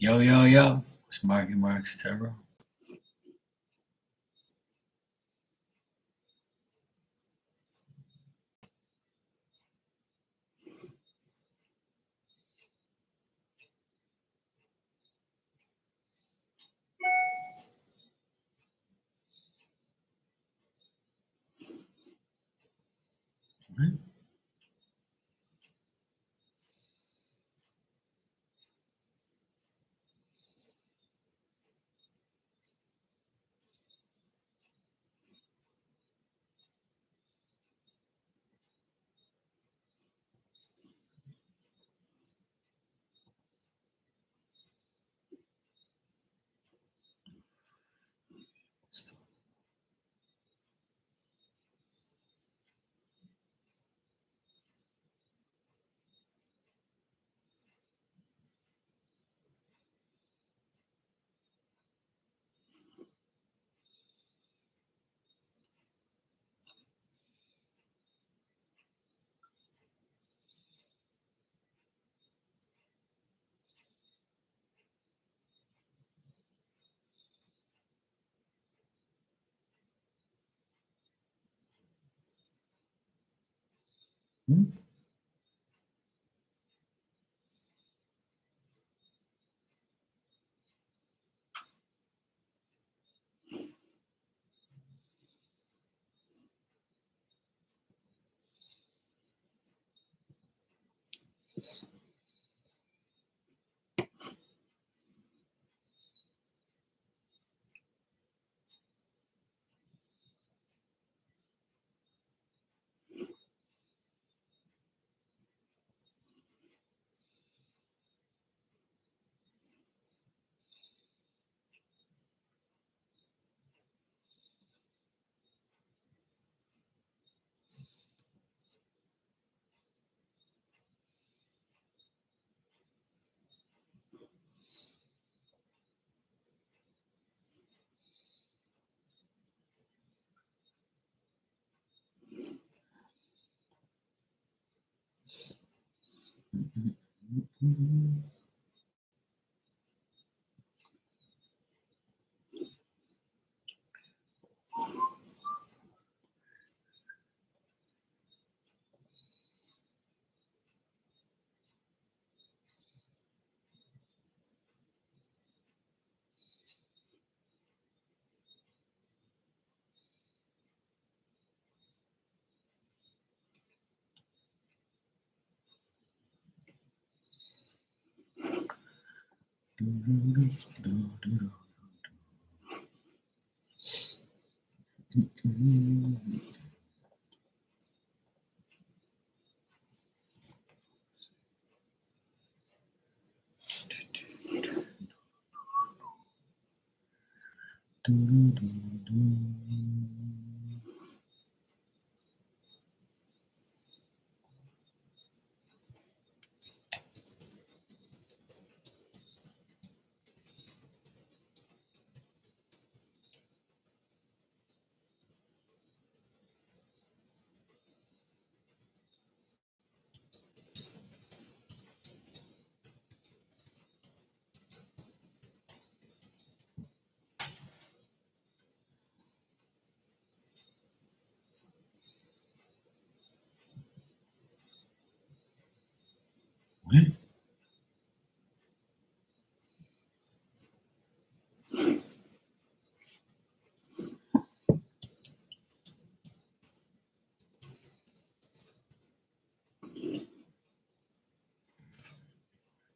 Yo, yo, yo. It's Marky Marks Terror. Right? Hmm? What?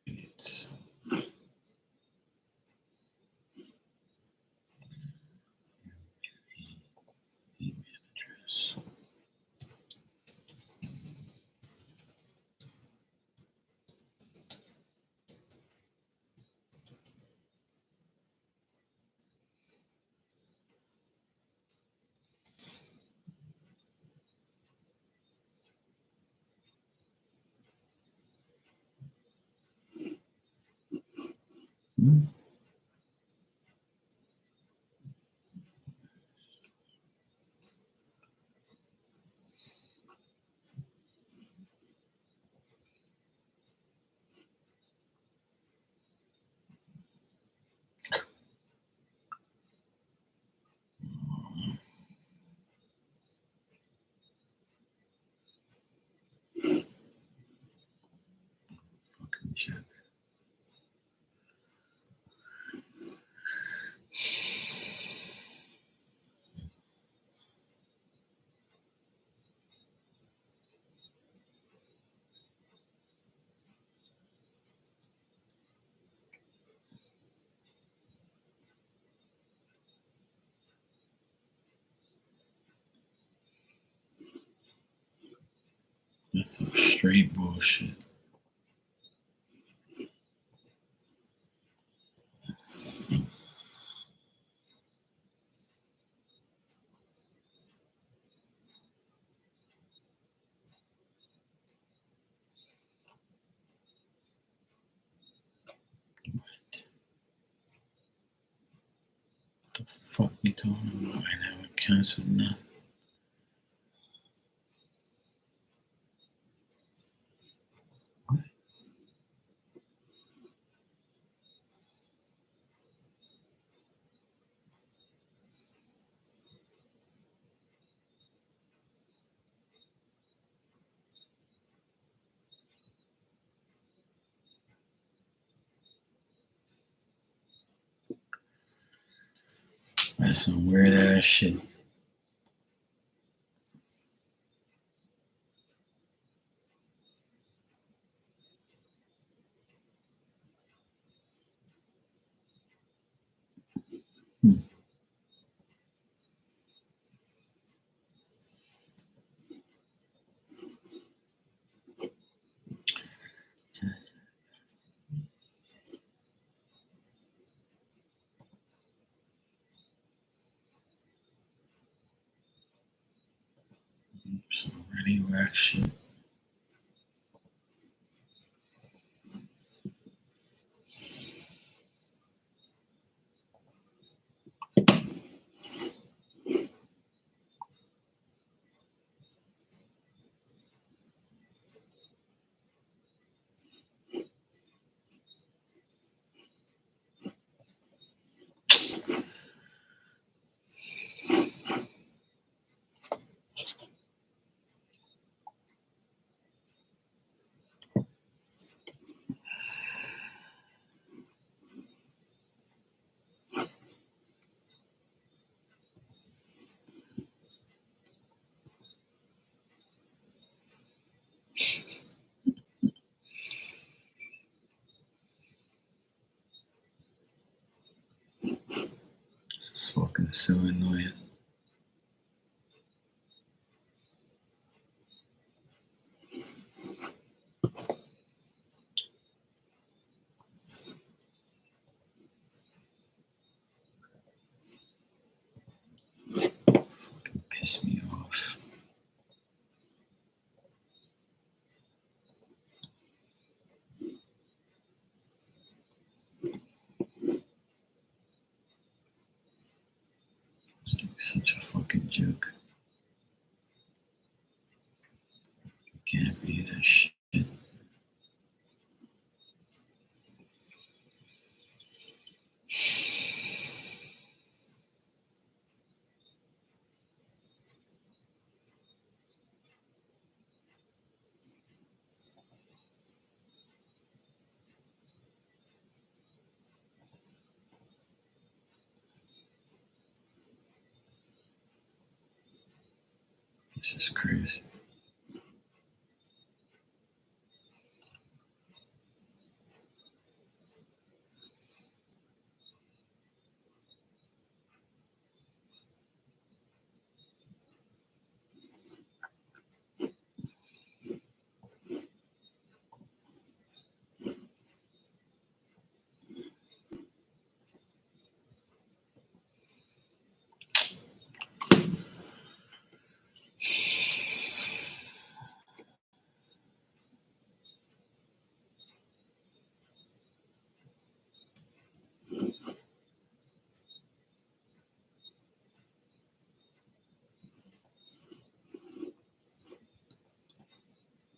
It's email address. Hmm? joke. That's some straight bullshit. What the fuck you talking about? I never canceled nothing. That's some weird ass shit. Some really whack shit. It's fucking so annoying. Fucking piss me off. It's like such a fucking joke. Can't be that shit. This is crazy.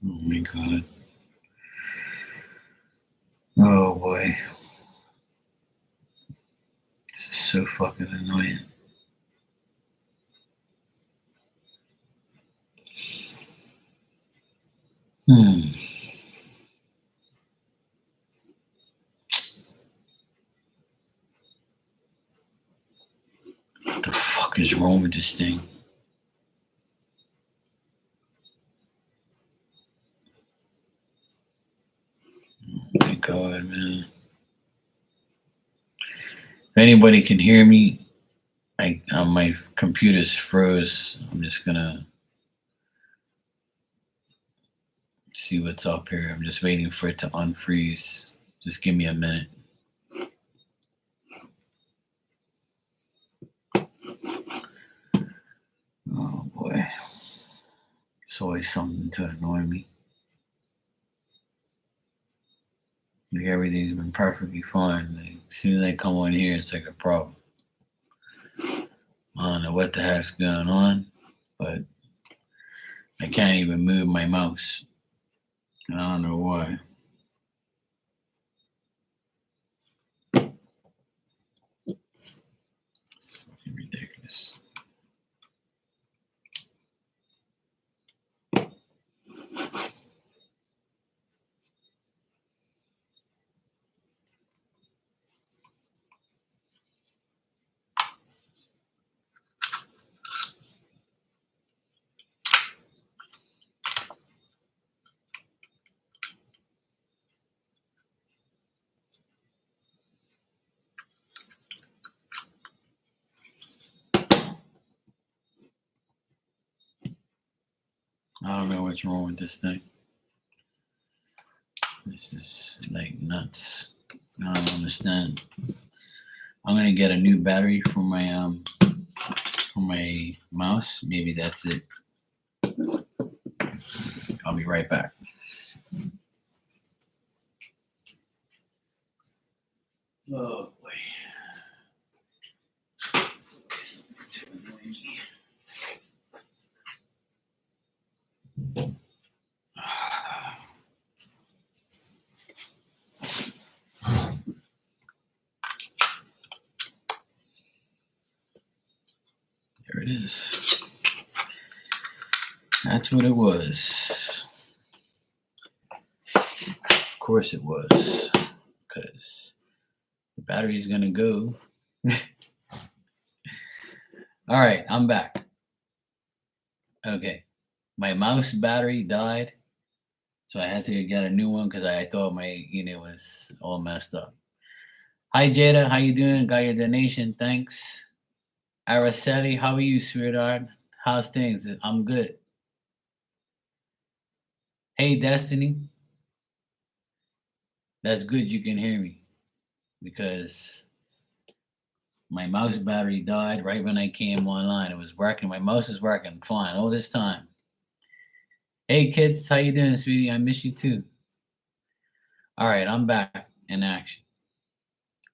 Oh my god. Oh boy. This is so fucking annoying. Hmm. fuck is wrong with this thing? Oh my god, man. If anybody can hear me, my computer's froze. I'm just gonna see what's up here. I'm just waiting for it to unfreeze. Just give me a minute. Oh boy. It's always something to annoy me. Like everything's been perfectly fine. Like, as soon as I come on here, it's like a problem. I don't know what the heck's going on, but I can't even move my mouse. I don't know why. It's fucking ridiculous. I don't know what's wrong with this thing. This is like nuts. I don't understand. I'm gonna get a new battery for my mouse. Maybe that's it. I'll be right back. Oh boy. There it is. That's what it was. Of course it was. Because the battery's gonna go. All right, I'm back. Okay. My mouse battery died. So I had to get a new one because I thought my unit was all messed up. Hi Jada, how you doing? Got your donation, thanks. Araceli, how are you, sweetheart? How's things? I'm good. Hey Destiny, that's good you can hear me because my mouse battery died right when I came online. It was working. My mouse is working fine all this time. Hey kids, how you doing, sweetie? I miss you too. All right, I'm back in action.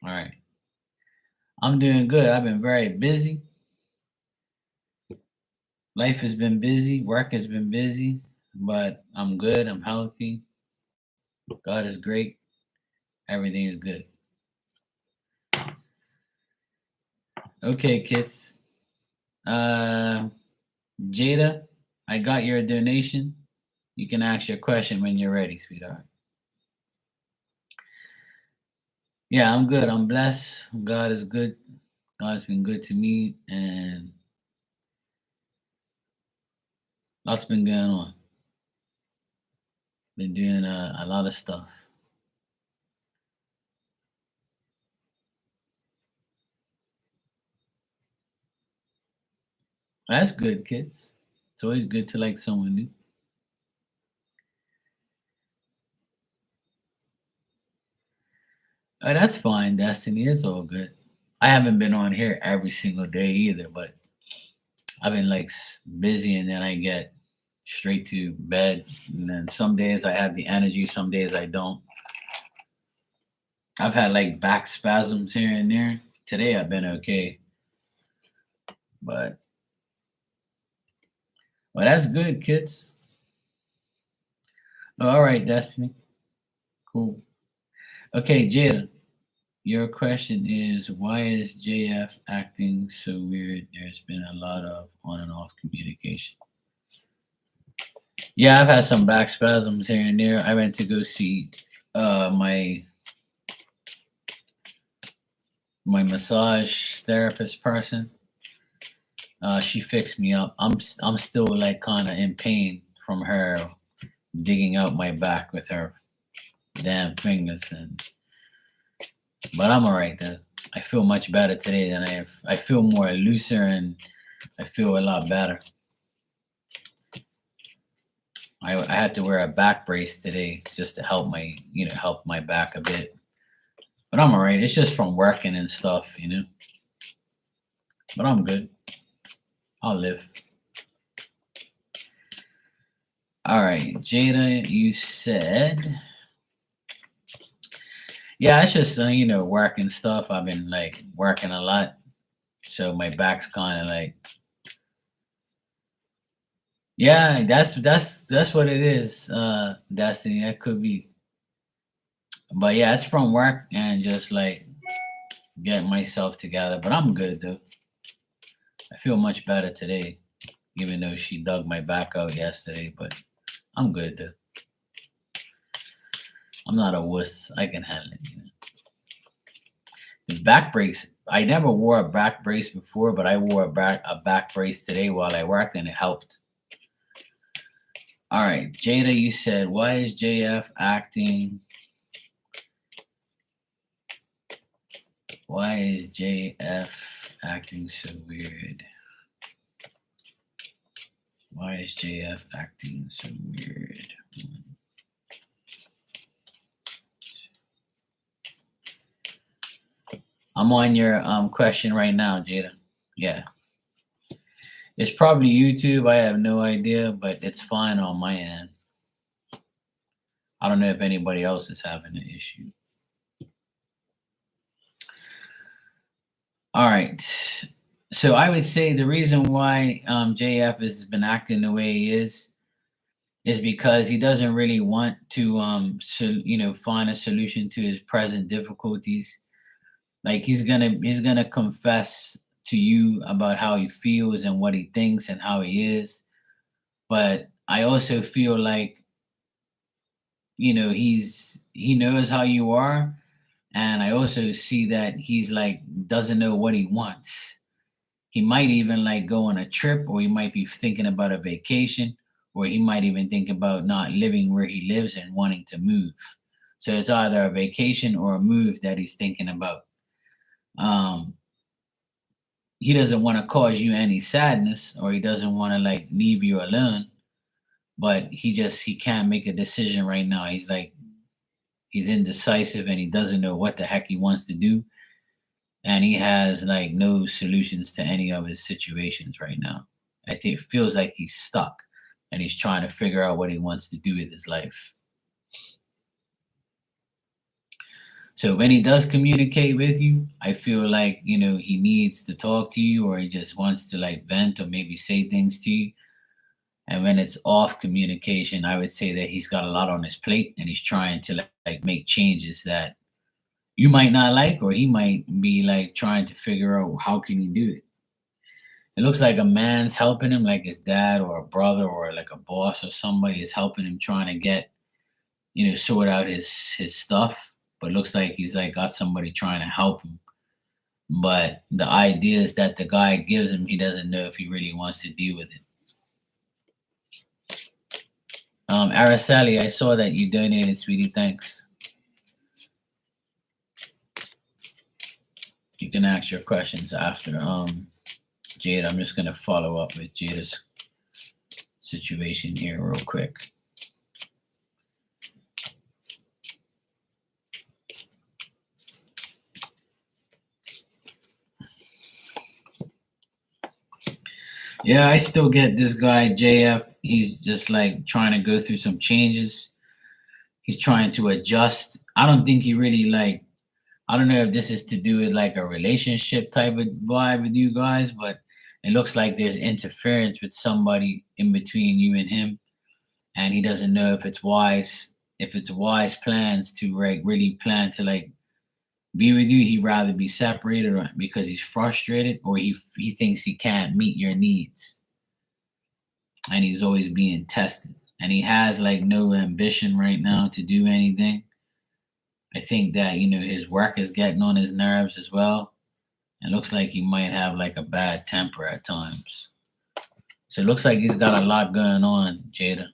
All right. I'm doing good. I've been very busy. Life has been busy, work has been busy, but I'm good. I'm healthy. God is great. Everything is good. Okay, kids. Jada, I got your donation. You can ask your question when you're ready, sweetheart. Yeah, I'm good. I'm blessed. God is good. God's been good to me, and lots been going on. Been doing a lot of stuff. That's good, kids. It's always good to like someone new. That's fine, Destiny. It's all good. I haven't been on here every single day either, but I've been like busy and then I get straight to bed. And then some days I have the energy, some days I don't. I've had like back spasms here and there. Today I've been okay, but well, that's good, kids. All right, Destiny. Cool. Okay, Jada. Your question is why is JF acting so weird? There's been a lot of on and off communication. Yeah, I've had some back spasms here and there. I went to go see my massage therapist person, She fixed me up. I'm still like kind of in pain from her digging out my back with her damn fingers, and but I'm all right though. I feel much better today than I have. I feel more looser and I feel a lot better. I had to wear a back brace today just to help help my back a bit. But I'm all right. It's just from working and stuff. But I'm good. I'll live. All right, Jada, you said, yeah, it's just working stuff. I've been like working a lot, so my back's kind of like, yeah, that's what it is. Destiny, that could be, but yeah, it's from work and just like getting myself together. But I'm good though. I feel much better today, even though she dug my back out yesterday. But I'm good though. I'm not a wuss. I can handle it. The back brace. I never wore a back brace before, but I wore a back brace today while I worked, and it helped. All right, Jada, you said, why is JF acting? Why is JF acting so weird? Why is JF acting so weird? I'm on your question right now, Jada. Yeah. It's probably YouTube. I have no idea, but it's fine on my end. I don't know if anybody else is having an issue. All right. So I would say the reason why JF has been acting the way he is because he doesn't really want to find a solution to his present difficulties. Like he's gonna confess to you about how he feels and what he thinks and how he is. But I also feel like he knows how you are, and I also see that he's like doesn't know what he wants. He might even like go on a trip, or he might be thinking about a vacation, or he might even think about not living where he lives and wanting to move. So it's either a vacation or a move that he's thinking about. Um, he doesn't want to cause you any sadness, or he doesn't want to like leave you alone, but he can't make a decision right now. He's indecisive and he doesn't know what the heck he wants to do, and he has like no solutions to any of his situations right now. I think it feels like he's stuck and he's trying to figure out what he wants to do with his life. So when he does communicate with you, I feel like he needs to talk to you, or he just wants to like vent or maybe say things to you. And when it's off communication, I would say that he's got a lot on his plate and he's trying to like make changes that you might not like, or he might be like trying to figure out how can he do it. It looks like a man's helping him, like his dad or a brother or like a boss or somebody is helping him trying to get, sort out his stuff. But it looks like he's like got somebody trying to help him. But the ideas that the guy gives him, he doesn't know if he really wants to deal with it. Araceli, I saw that you donated, sweetie. Thanks. You can ask your questions after. Jade, I'm just gonna follow up with Jada's situation here real quick. Yeah, I still get this guy JF. He's just like trying to go through some changes. He's trying to adjust. I don't think he really like. I don't know if this is to do with like a relationship type of vibe with you guys, but it looks like there's interference with somebody in between you and him, and he doesn't know if it's wise plans to like really plan to like be with you. He'd rather be separated, or because he's frustrated, or he thinks he can't meet your needs, and he's always being tested, and he has like no ambition right now to do anything. I think that his work is getting on his nerves as well, It looks like he might have like a bad temper at times. So it looks like he's got a lot going on, Jada.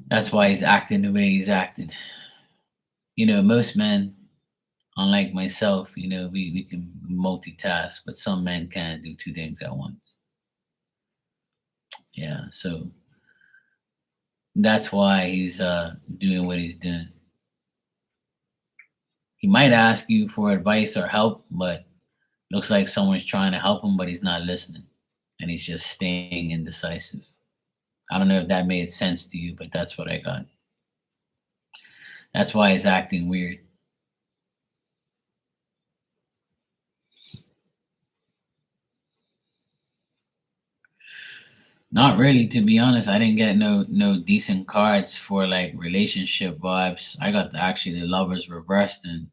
That's why he's acting the way he's acting. Most men, unlike myself, we can multitask, but some men can't do two things at once. Yeah, so that's why he's doing what he's doing. He might ask you for advice or help, but looks like someone's trying to help him, but he's not listening, and he's just staying indecisive. I don't know if that made sense to you, but that's what I got. That's why he's acting weird. Not really, to be honest. I didn't get no decent cards for like relationship vibes. I got actually the lovers reversed, and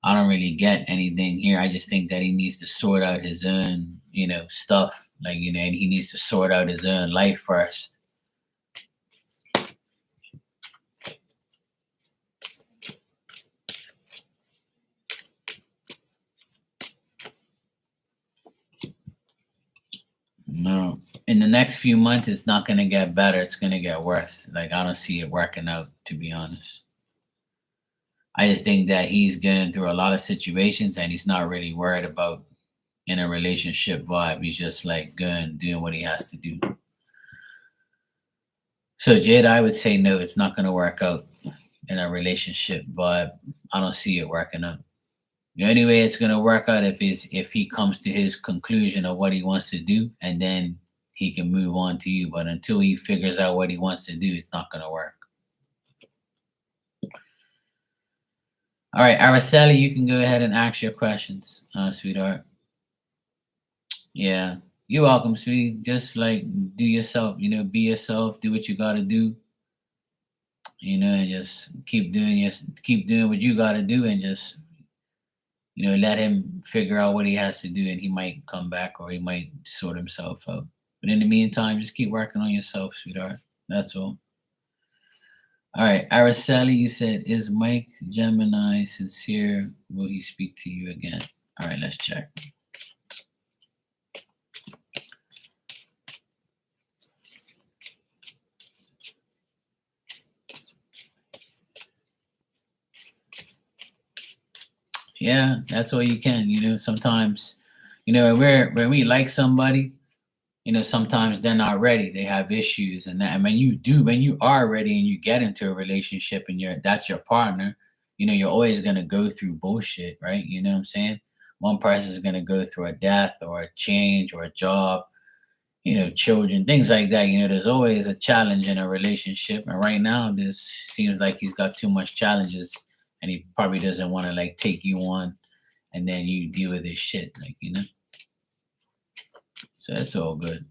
I don't really get anything here. I just think that he needs to sort out his own, stuff. Like, and he needs to sort out his own life first. No. In the next few months, it's not going to get better. It's going to get worse. Like, I don't see it working out, to be honest. I just think that he's going through a lot of situations and he's not really worried about in a relationship vibe. He's just like doing what he has to do. So, Jada, I would say no, it's not going to work out in a relationship vibe. I don't see it working out. The only way it's going to work out if he comes to his conclusion of what he wants to do, and then he can move on to you. But until he figures out what he wants to do, it's not going to work. All right, Araceli, you can go ahead and ask your questions, sweetheart. Yeah, you're welcome, sweetie. Just like do yourself, be yourself, do what you got to do, and just keep doing what you got to do, and just let him figure out what he has to do, and he might come back or he might sort himself out. But in the meantime, just keep working on yourself, sweetheart. That's all. All right, Araceli, you said, is Mike Gemini sincere? Will he speak to you again? All right, let's check. Yeah, that's all you can. Sometimes, when we like somebody, sometimes they're not ready. They have issues, and when you are ready and you get into a relationship and that's your partner, you're always gonna go through bullshit, right? You know what I'm saying? One person is gonna go through a death or a change or a job, children, things like that. There's always a challenge in a relationship, and right now, this seems like he's got too much challenges, and he probably doesn't want to like take you on, and then you deal with this shit, like. So that's all good.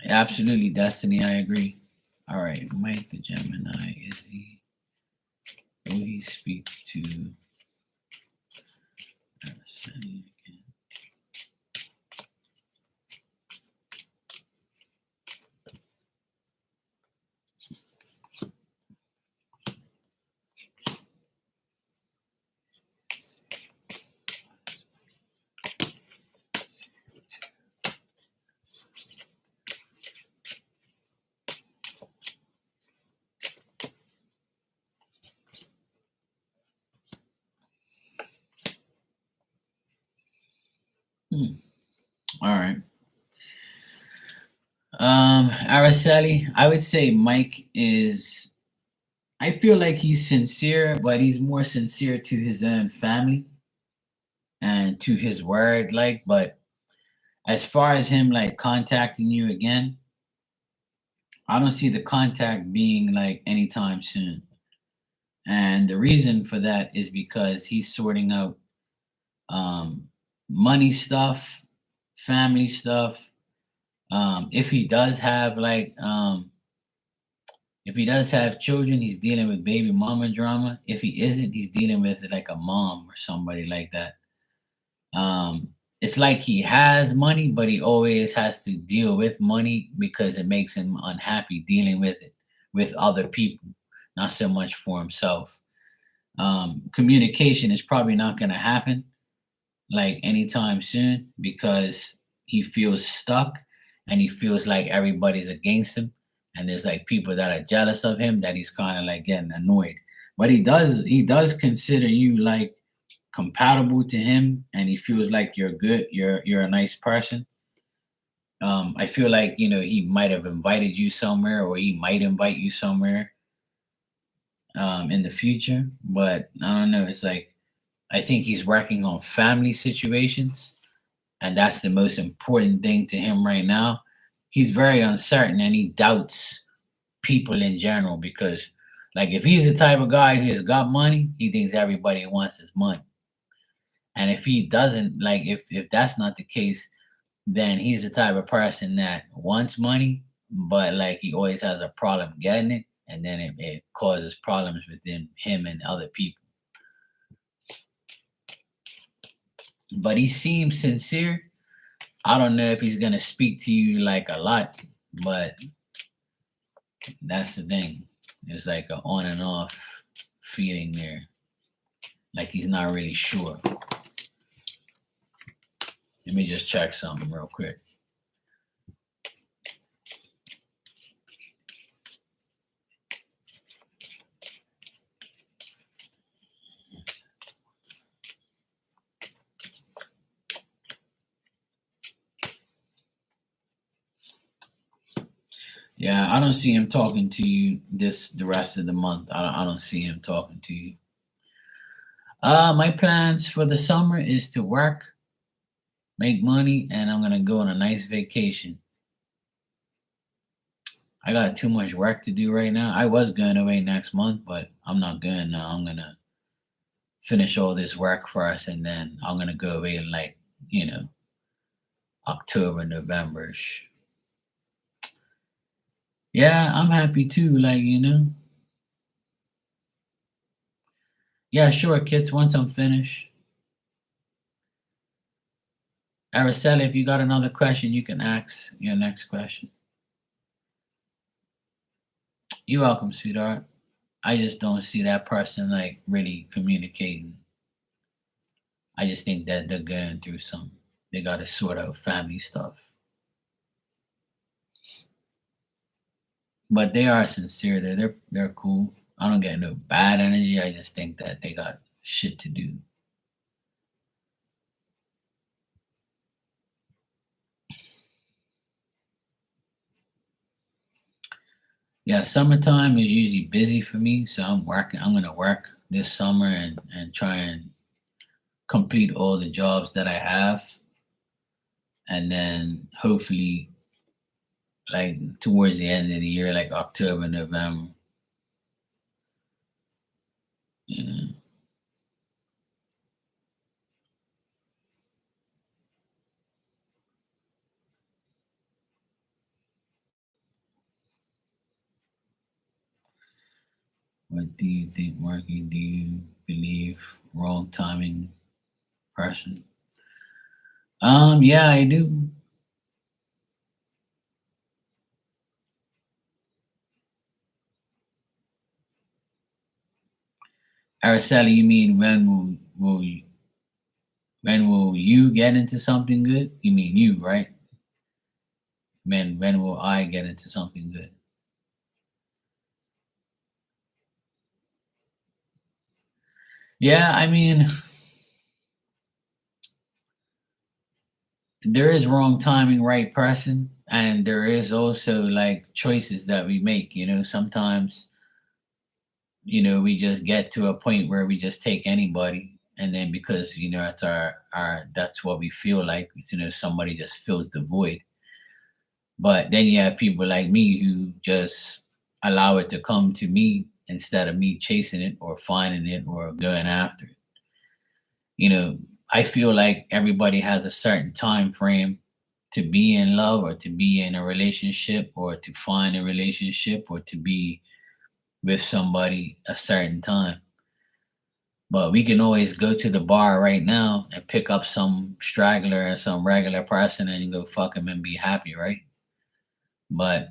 Absolutely, Destiny. I agree. All right, Mike the Gemini. Will he speak to Araceli again? All right. Araceli, I would say Mike is. I feel like he's sincere, but he's more sincere to his own family and to his word. But as far as him like contacting you again, I don't see the contact being like anytime soon. And the reason for that is because he's sorting out um, money stuff, family stuff. If he does have if he does have children, he's dealing with baby mama drama. If he isn't, he's dealing with like a mom or somebody like that. Um, it's like he has money, but he always has to deal with money because it makes him unhappy dealing with it with other people. not so much for himself. Communication is probably not going to happen like anytime soon because he feels stuck and he feels like everybody's against him and there's like people that are jealous of him that he's kind of like getting annoyed. But he does consider you like compatible to him and he feels like you're good, you're a nice person. I feel like he might have invited you somewhere or he might invite you somewhere in the future, but I don't know, it's like I think he's working on family situations, and that's the most important thing to him right now. He's very uncertain and he doubts people in general because, like, if he's the type of guy who has got money, he thinks everybody wants his money. And if he doesn't, like, if that's not the case, then he's the type of person that wants money, but like he always has a problem getting it, and then it causes problems within him and other people. But he seems sincere. I don't know if he's gonna speak to you like a lot, but that's the thing. It's like a on and off feeling there. Like he's not really sure. Let me just check something real quick. Yeah, I don't see him talking to you the rest of the month. I don't see him talking to you. My plans for the summer is to work, make money, and I'm gonna go on a nice vacation. I got too much work to do right now. I was going away next month, but I'm not going now. I'm gonna finish all this work for us, and then I'm gonna go away in like you know October, November. Yeah, I'm happy too. Yeah, sure, kids. Once I'm finished, Araceli, if you got another question, you can ask your next question. You're welcome, sweetheart. I just don't see that person like really communicating. I just think that they're going through some. They got to sort out family stuff, but they are sincere. They're cool. I don't get no bad energy. I just think that they got shit to do. Yeah, summertime is usually busy for me, so I'm working. I'm gonna work this summer and try and complete all the jobs that I have, and then hopefully, like towards the end of the year, like October, November, you know, what do you think, Marky? Do you believe wrong timing person? Yeah, I do. Araceli, you mean when will you get into something good? You mean you, right? When will I get into something good? Yeah, I mean, there is wrong timing, right person, and there is also like choices that we make. Sometimes we just get to a point where we just take anybody, and then because it's our that's what we feel like. Somebody just fills the void. But then you have people like me who just allow it to come to me instead of me chasing it or finding it or going after it. You know, I feel like everybody has a certain time frame to be in love or to be in a relationship or to find a relationship or to be with somebody a certain time. But we can always go to the bar right now and pick up some straggler and some regular person and go fuck him and be happy, right? But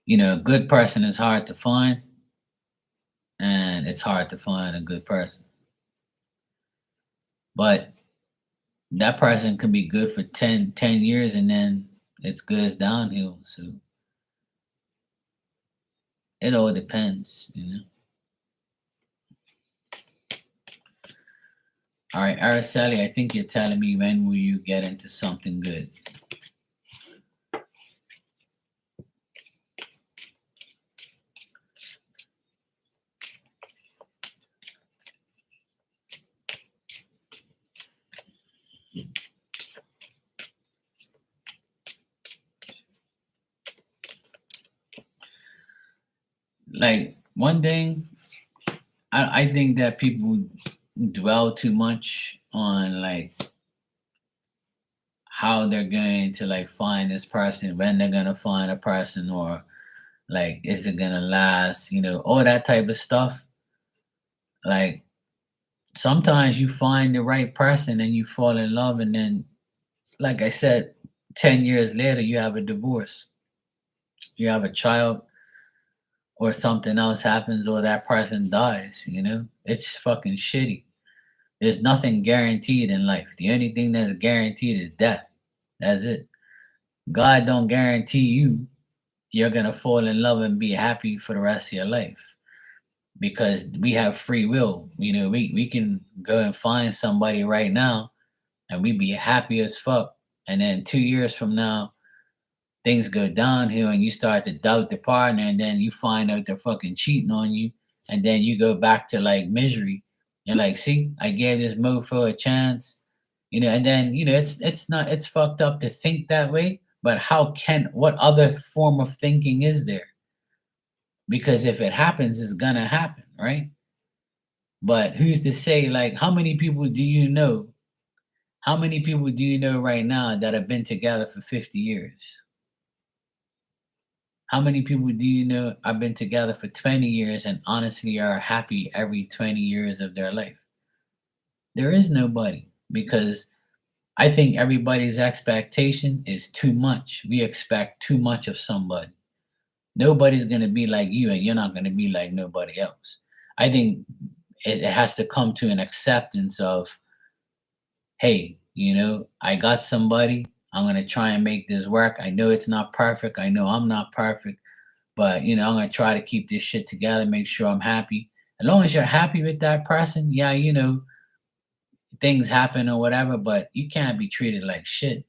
A good person is hard to find, and it's hard to find a good person. But that person can be good for 10 years, and then it's goes downhill. So it all depends. All right, Araceli, I think you're telling me when will you get into something good? Like one thing, I think that people dwell too much on like how they're going to like find this person, when they're gonna find a person, or like is it gonna last, all that type of stuff. Like sometimes you find the right person and you fall in love, and then like I said, 10 years later you have a divorce, you have a child, or something else happens, or that person dies. It's fucking shitty. There's nothing guaranteed in life. The only thing that's guaranteed is death. That's it. God don't guarantee you're gonna fall in love and be happy for the rest of your life, because we have free will. We can go and find somebody right now and we be happy as fuck. And then 2 years from now, things go downhill and you start to doubt the partner, and then you find out they're fucking cheating on you, and then you go back to like misery. You're like, see, I gave this mofo a chance. And then it's not, it's fucked up to think that way, but what other form of thinking is there? Because if it happens, it's gonna happen, right? But who's to say, like, how many people do you know right now that have been together for 50 years? How many people do you know have been together for 20 years and honestly are happy every 20 years of their life? There is nobody, because I think everybody's expectation is too much. We expect too much of somebody. Nobody's going to be like you, and you're not going to be like nobody else. I think it has to come to an acceptance of, hey, I got somebody. I'm going to try and make this work. I know it's not perfect. I know I'm not perfect. But I'm gonna try to keep this shit together, make sure I'm happy. As long as you're happy with that person, yeah, things happen or whatever, but you can't be treated like shit.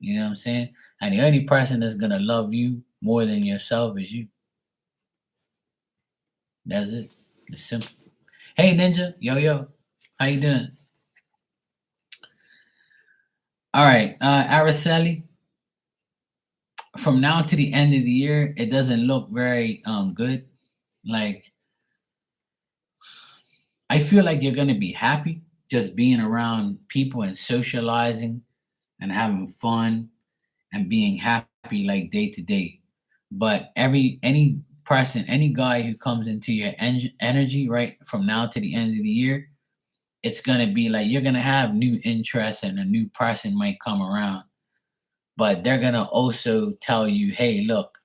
You know what I'm saying? And the only person that's gonna love you more than yourself is you. That's it. It's simple. Hey Ninja, yo, how you doing? All right, Araceli. From now to the end of the year, it doesn't look very good. Like I feel like you're gonna be happy just being around people and socializing and having fun and being happy like day to day. But any person, any guy who comes into your energy right from now to the end of the year, it's gonna be like you're gonna have new interests and a new person might come around. But they're gonna also tell you, hey, look,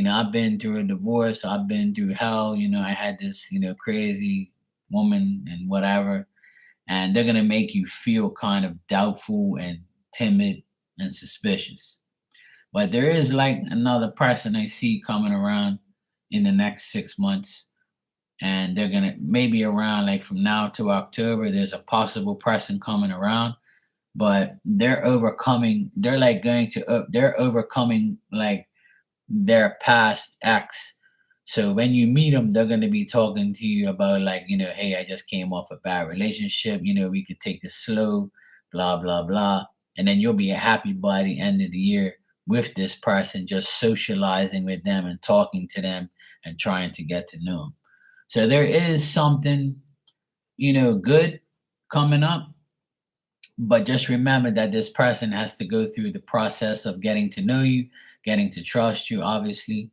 I've been through a divorce, I've been through hell, I had this, crazy woman and whatever. And they're gonna make you feel kind of doubtful and timid and suspicious. But there is like another person I see coming around in the next 6 months, and they're gonna maybe around like from now to October, there's a possible person coming around, but they're overcoming like their past ex. So when you meet them, they're going to be talking to you about like, hey, I just came off a bad relationship. We could take it slow, blah blah blah, and then you'll be happy by the end of the year with this person, just socializing with them and talking to them and trying to get to know them. So there is something, good coming up, but just remember that this person has to go through the process of getting to know you, getting to trust you, obviously.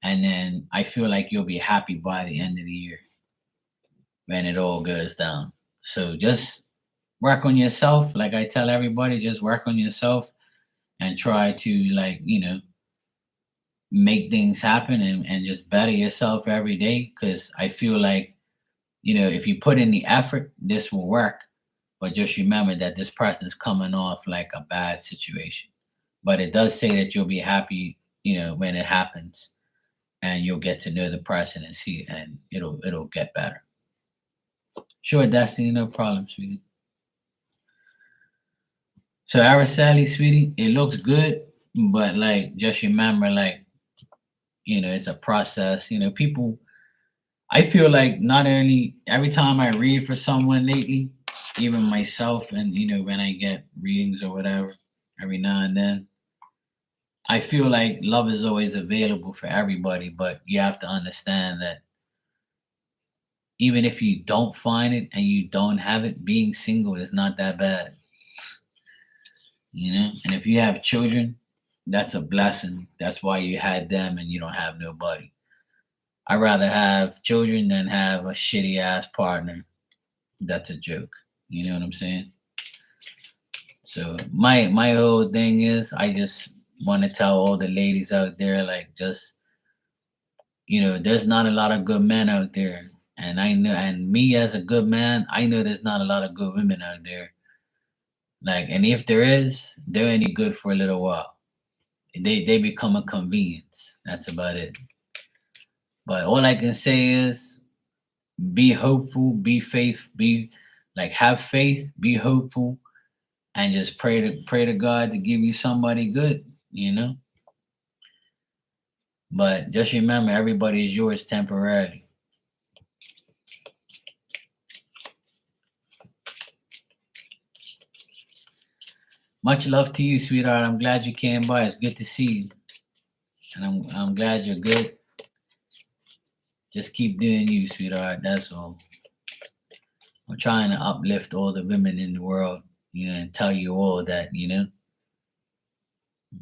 And then I feel like you'll be happy by the end of the year when it all goes down. So just work on yourself. Like I tell everybody, just work on yourself and try to, like, make things happen and just better yourself every day. Because I feel like, if you put in the effort, this will work. But just remember that this person's coming off like a bad situation. But it does say that you'll be happy, when it happens, and you'll get to know the person and see, and it'll get better. Sure, Destiny, no problem, sweetie. So Araceli, sweetie, it looks good, but like just remember, like, it's a process. People, I feel like not only every time I read for someone lately, even myself, and when I get readings or whatever, every now and then, I feel like love is always available for everybody, but you have to understand that even if you don't find it and you don't have it, being single is not that bad. And if you have children, that's a blessing. That's why you had them and you don't have nobody. I'd rather have children than have a shitty ass partner. That's a joke. You know what I'm saying? So my whole thing is, I just want to tell all the ladies out there, like, just, there's not a lot of good men out there. And I know, and me as a good man, I know there's not a lot of good women out there. Like, and if there is, they're only good for a little while. They become a convenience. That's about it. But all I can say is, be hopeful, be faith, be like, have faith, be hopeful, and just pray to God to give you somebody good. But just remember, everybody is yours temporarily. Much love to you, sweetheart. I'm glad you came by. It's good to see you, and I'm glad you're good. Just keep doing you, sweetheart. That's all. I'm trying to uplift all the women in the world, and tell you all that,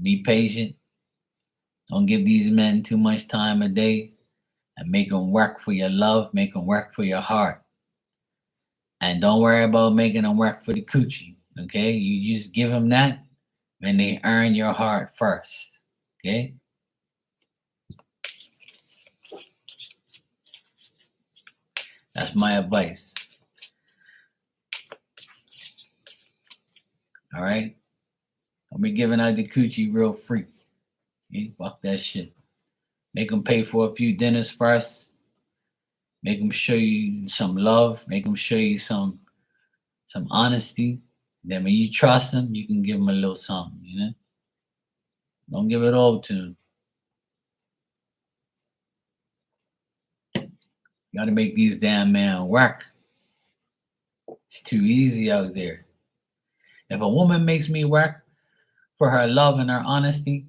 be patient. Don't give these men too much time a day, and make them work for your love, make them work for your heart. And don't worry about making them work for the coochie, okay? You just give them that when they earn your heart first, okay? That's my advice. All right? Don't be giving out the coochie real free. Okay? Fuck that shit. Make them pay for a few dinners first. Make them show you some love. Make them show you some honesty. Then when you trust them, you can give them a little something. Don't give it all to them. You got to make these damn men work. It's too easy out there. If a woman makes me work for her love and her honesty,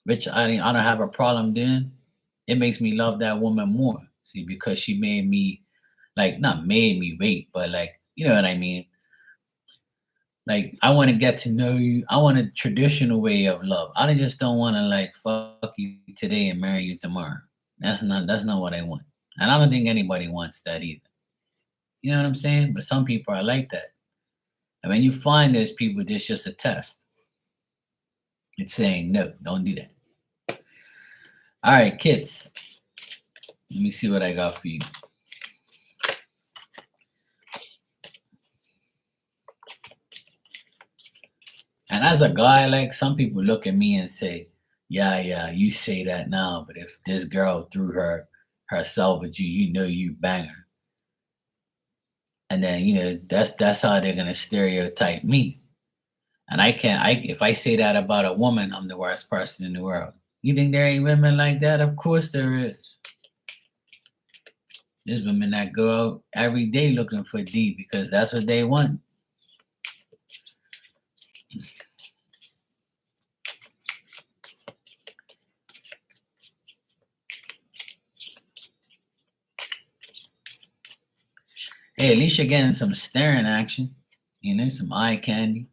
which I don't have a problem doing, it makes me love that woman more. See, because she made me, like, not made me wait, but like, you know what I mean? Like, I want to get to know you. I want a traditional way of love. I just don't want to, like, fuck you today and marry you tomorrow. That's not what I want. And I don't think anybody wants that either. You know what I'm saying? But some people are like that. And when you find those people, it's just a test. It's saying, no, don't do that. All right, kids. Let me see what I got for you. And as a guy, like, some people look at me and say, yeah, you say that now, but if this girl threw herself at you, you bang her. And then, that's how they're gonna stereotype me. And if I say that about a woman, I'm the worst person in the world. You think there ain't women like that? Of course there is. There's women that go out every day looking for D because that's what they want. Hey, at least you're getting some staring action, some eye candy.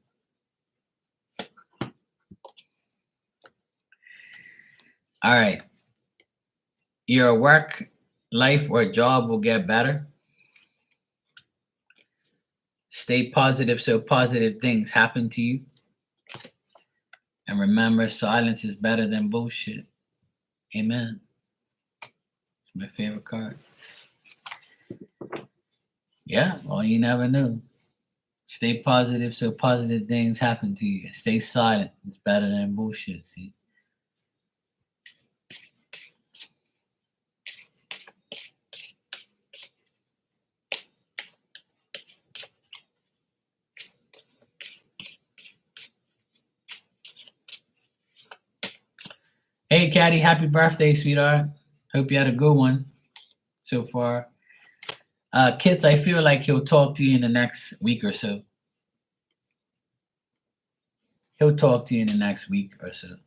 All right. Your work, life, or job will get better. Stay positive so positive things happen to you. And remember, silence is better than bullshit. Amen. It's my favorite card. Yeah, well, you never know. Stay positive so positive things happen to you. Stay silent. It's better than bullshit, see? Hey, Caddy, happy birthday, sweetheart. Hope you had a good one so far. Kits, I feel like he'll talk to you in the next week or so. He'll talk to you in the next week or so.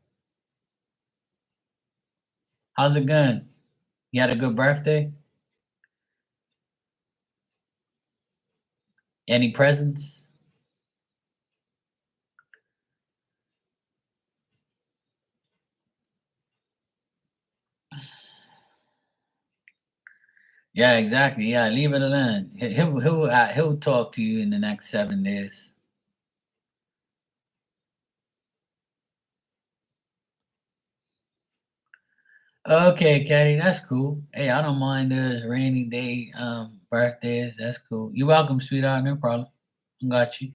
How's it going? You had a good birthday? Any presents? Yeah, exactly. Yeah, leave it alone. He'll talk to you in the next 7 days. Okay, Caddy, that's cool. Hey, I don't mind those rainy day birthdays. That's cool. You're welcome, sweetheart. No problem. I got you.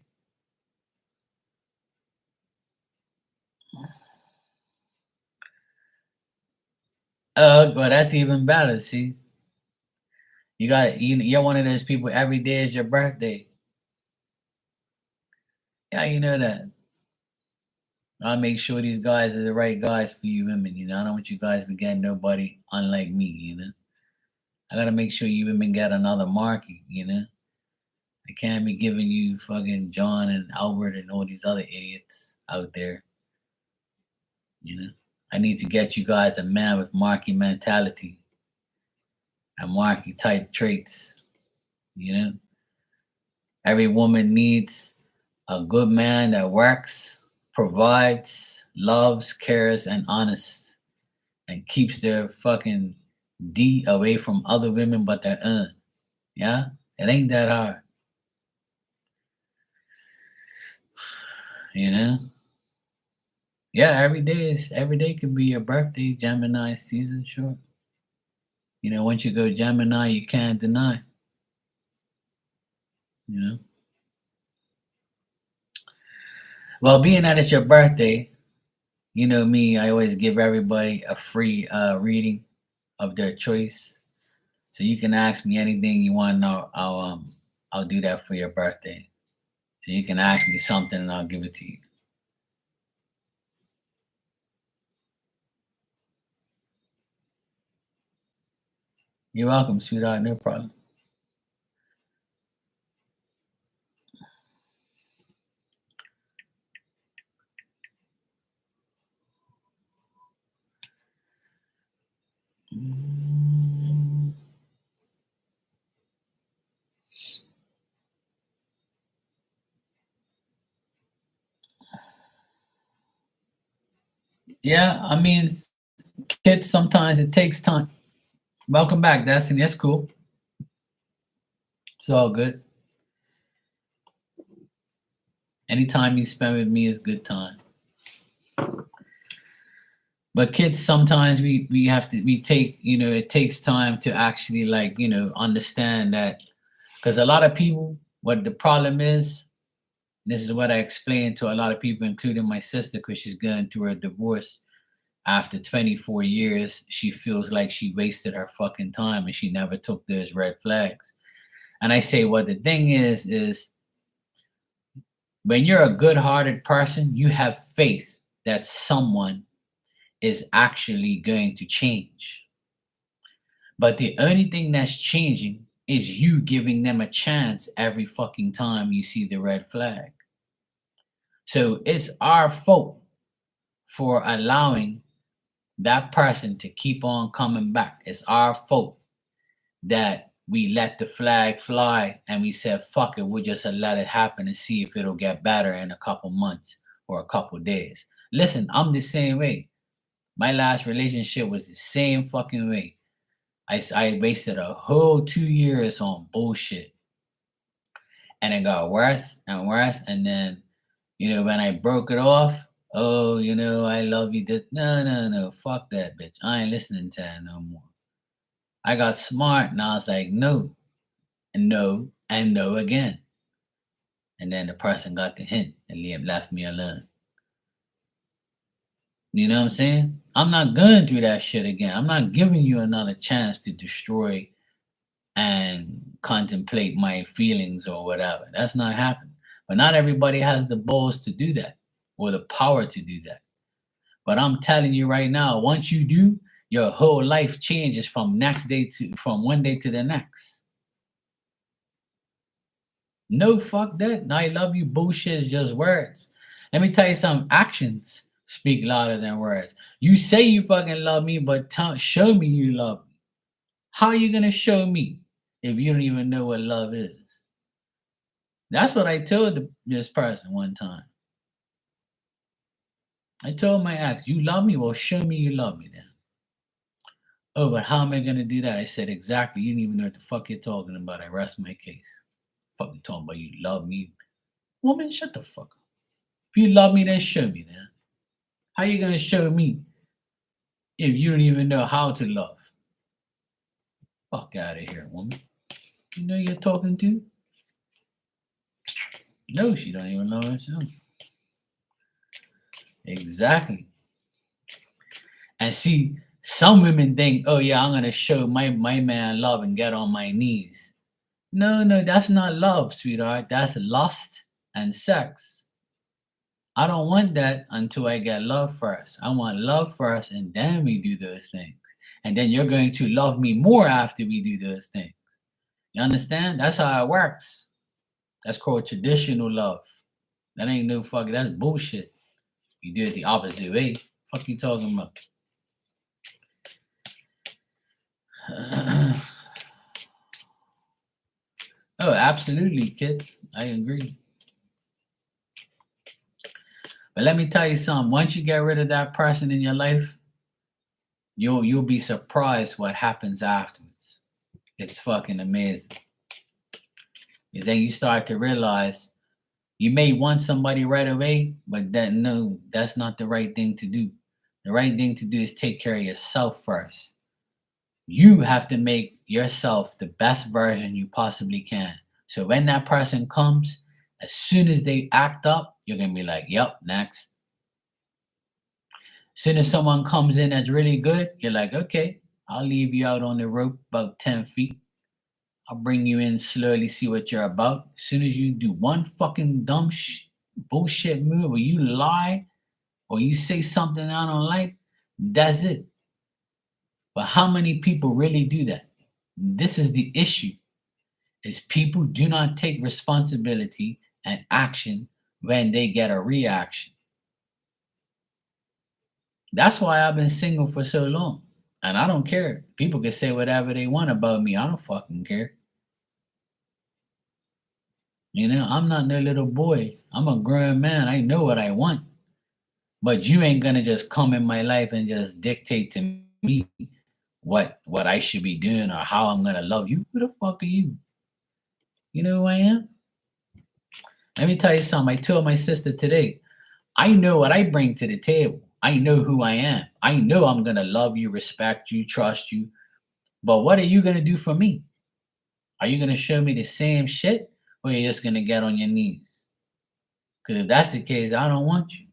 Well, that's even better. See, you're one of those people. Every day is your birthday. Yeah, you know that. I'll make sure these guys are the right guys for you women. I don't want you guys to get nobody unlike me. I gotta make sure you women get another market. I can't be giving you fucking John and Albert and all these other idiots out there. I need to get you guys a man with marky mentality and marky type traits. You know, every woman needs a good man that works, provides, loves, cares, and honest, and keeps their fucking D away from other women but their own. Yeah, it ain't that hard. You know. Yeah, every day could be your birthday, Gemini season, sure. Once you go Gemini, you can't deny. You know. Well, being that it's your birthday, you know me, I always give everybody a free reading of their choice. So you can ask me anything you want to know. I'll do that for your birthday. So you can ask me something and I'll give it to you. You're welcome, sweetheart. No problem. Mm. Yeah, I mean, kids, sometimes it takes time. Welcome back, Destiny. That's cool. It's all good. Anytime you spend with me is good time. But kids, sometimes we have to we take it takes time to actually understand that, because a lot of people, what the problem is, this is what I explain to a lot of people, including my sister, because she's going through a divorce. After 24 years, she feels like she wasted her fucking time and she never took those red flags. And I say, what the thing is when you're a good-hearted person, you have faith that someone is actually going to change. But the only thing that's changing is you giving them a chance every fucking time you see the red flag. So it's our fault for allowing that person to keep on coming back. It's our fault that we let the flag fly and we said, fuck it, we'll just let it happen and see if it'll get better in a couple months or a couple days. Listen, I'm the same way. My last relationship was the same fucking way. I wasted a whole 2 years on bullshit. And it got worse and worse. And then, when I broke it off, Oh, I love you. No. Fuck that, bitch. I ain't listening to that no more. I got smart and I was like, no, and no, and no again. And then the person got the hint and left me alone. You know what I'm saying? I'm not going through that shit again. I'm not giving you another chance to destroy and contemplate my feelings or whatever. That's not happening. But not everybody has the balls to do that or the power to do that. But I'm telling you right now, once you do, your whole life changes from one day to the next. No, fuck that. I love you bullshit is just words. Let me tell you something. Actions speak louder than words. You say you fucking love me, but show me you love me. How are you gonna show me if you don't even know what love is? That's what I told this person one time. I told my ex, "You love me? Well, show me you love me then." Oh, but how am I gonna do that? I said, exactly. You didn't even know what the fuck you're talking about. I rest my case. Fucking talking about you love me. Woman, shut the fuck up. If you love me, then show me then. How you gonna show me if you don't even know how to love? Fuck out of here, woman. You know you're talking to? No, she don't even know herself. Exactly. And see, some women think, oh yeah, I'm gonna show my man love and get on my knees. No, that's not love, sweetheart. That's lust and sex. I don't want that until I get love first. I want love first and then we do those things. And then you're going to love me more after we do those things. You understand? That's how it works. That's called traditional love. That ain't no fucking, that's bullshit. You do it the opposite way. Fuck you talking about? Oh, absolutely, kids. I agree. But let me tell you something. Once you get rid of that person in your life, you'll be surprised what happens afterwards. It's fucking amazing. Because then you start to realize you may want somebody right away, but no, that's not the right thing to do. The right thing to do is take care of yourself first. You have to make yourself the best version you possibly can. So when that person comes, as soon as they act up, you're gonna be like, yep, next. As soon as someone comes in that's really good, you're like, okay, I'll leave you out on the rope about 10 feet. I'll bring you in slowly, see what you're about. As soon as you do one fucking dumb bullshit move, or you lie, or you say something I don't like, that's it. But how many people really do that? This is the issue. Is people do not take responsibility and action when they get a reaction. That's why I've been single for so long. And I don't care. People can say whatever they want about me. I don't fucking care. I'm not no little boy. I'm a grown man. I know what I want. But you ain't gonna just come in my life and just dictate to me what I should be doing or how I'm gonna love you. Who the fuck are you? You know who I am? Let me tell you something. I told my sister today, I know what I bring to the table. I know who I am. I know I'm gonna love you, respect you, trust you. But what are you gonna do for me? Are you gonna show me the same shit? Or are you just gonna get on your knees? Because if that's the case, I don't want you.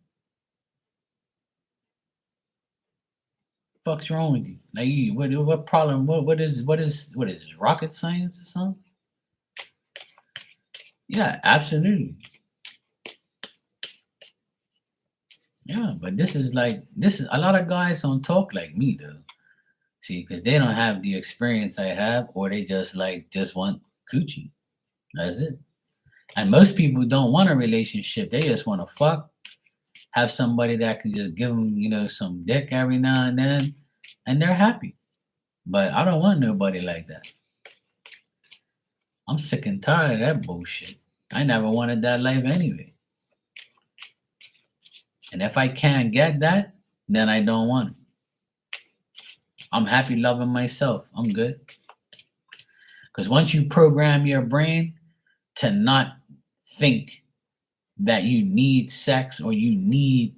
Fuck's wrong with you? Like what problem? What is rocket science or something? Yeah, absolutely. Yeah, but this is a lot of guys don't talk like me though. See, because they don't have the experience I have, or they just want coochie. That's it. And most people don't want a relationship. They just want to fuck, have somebody that can just give them, some dick every now and then, and they're happy. But I don't want nobody like that. I'm sick and tired of that bullshit. I never wanted that life anyway. And if I can't get that, then I don't want it. I'm happy loving myself. I'm good. Because once you program your brain to not think that you need sex or you need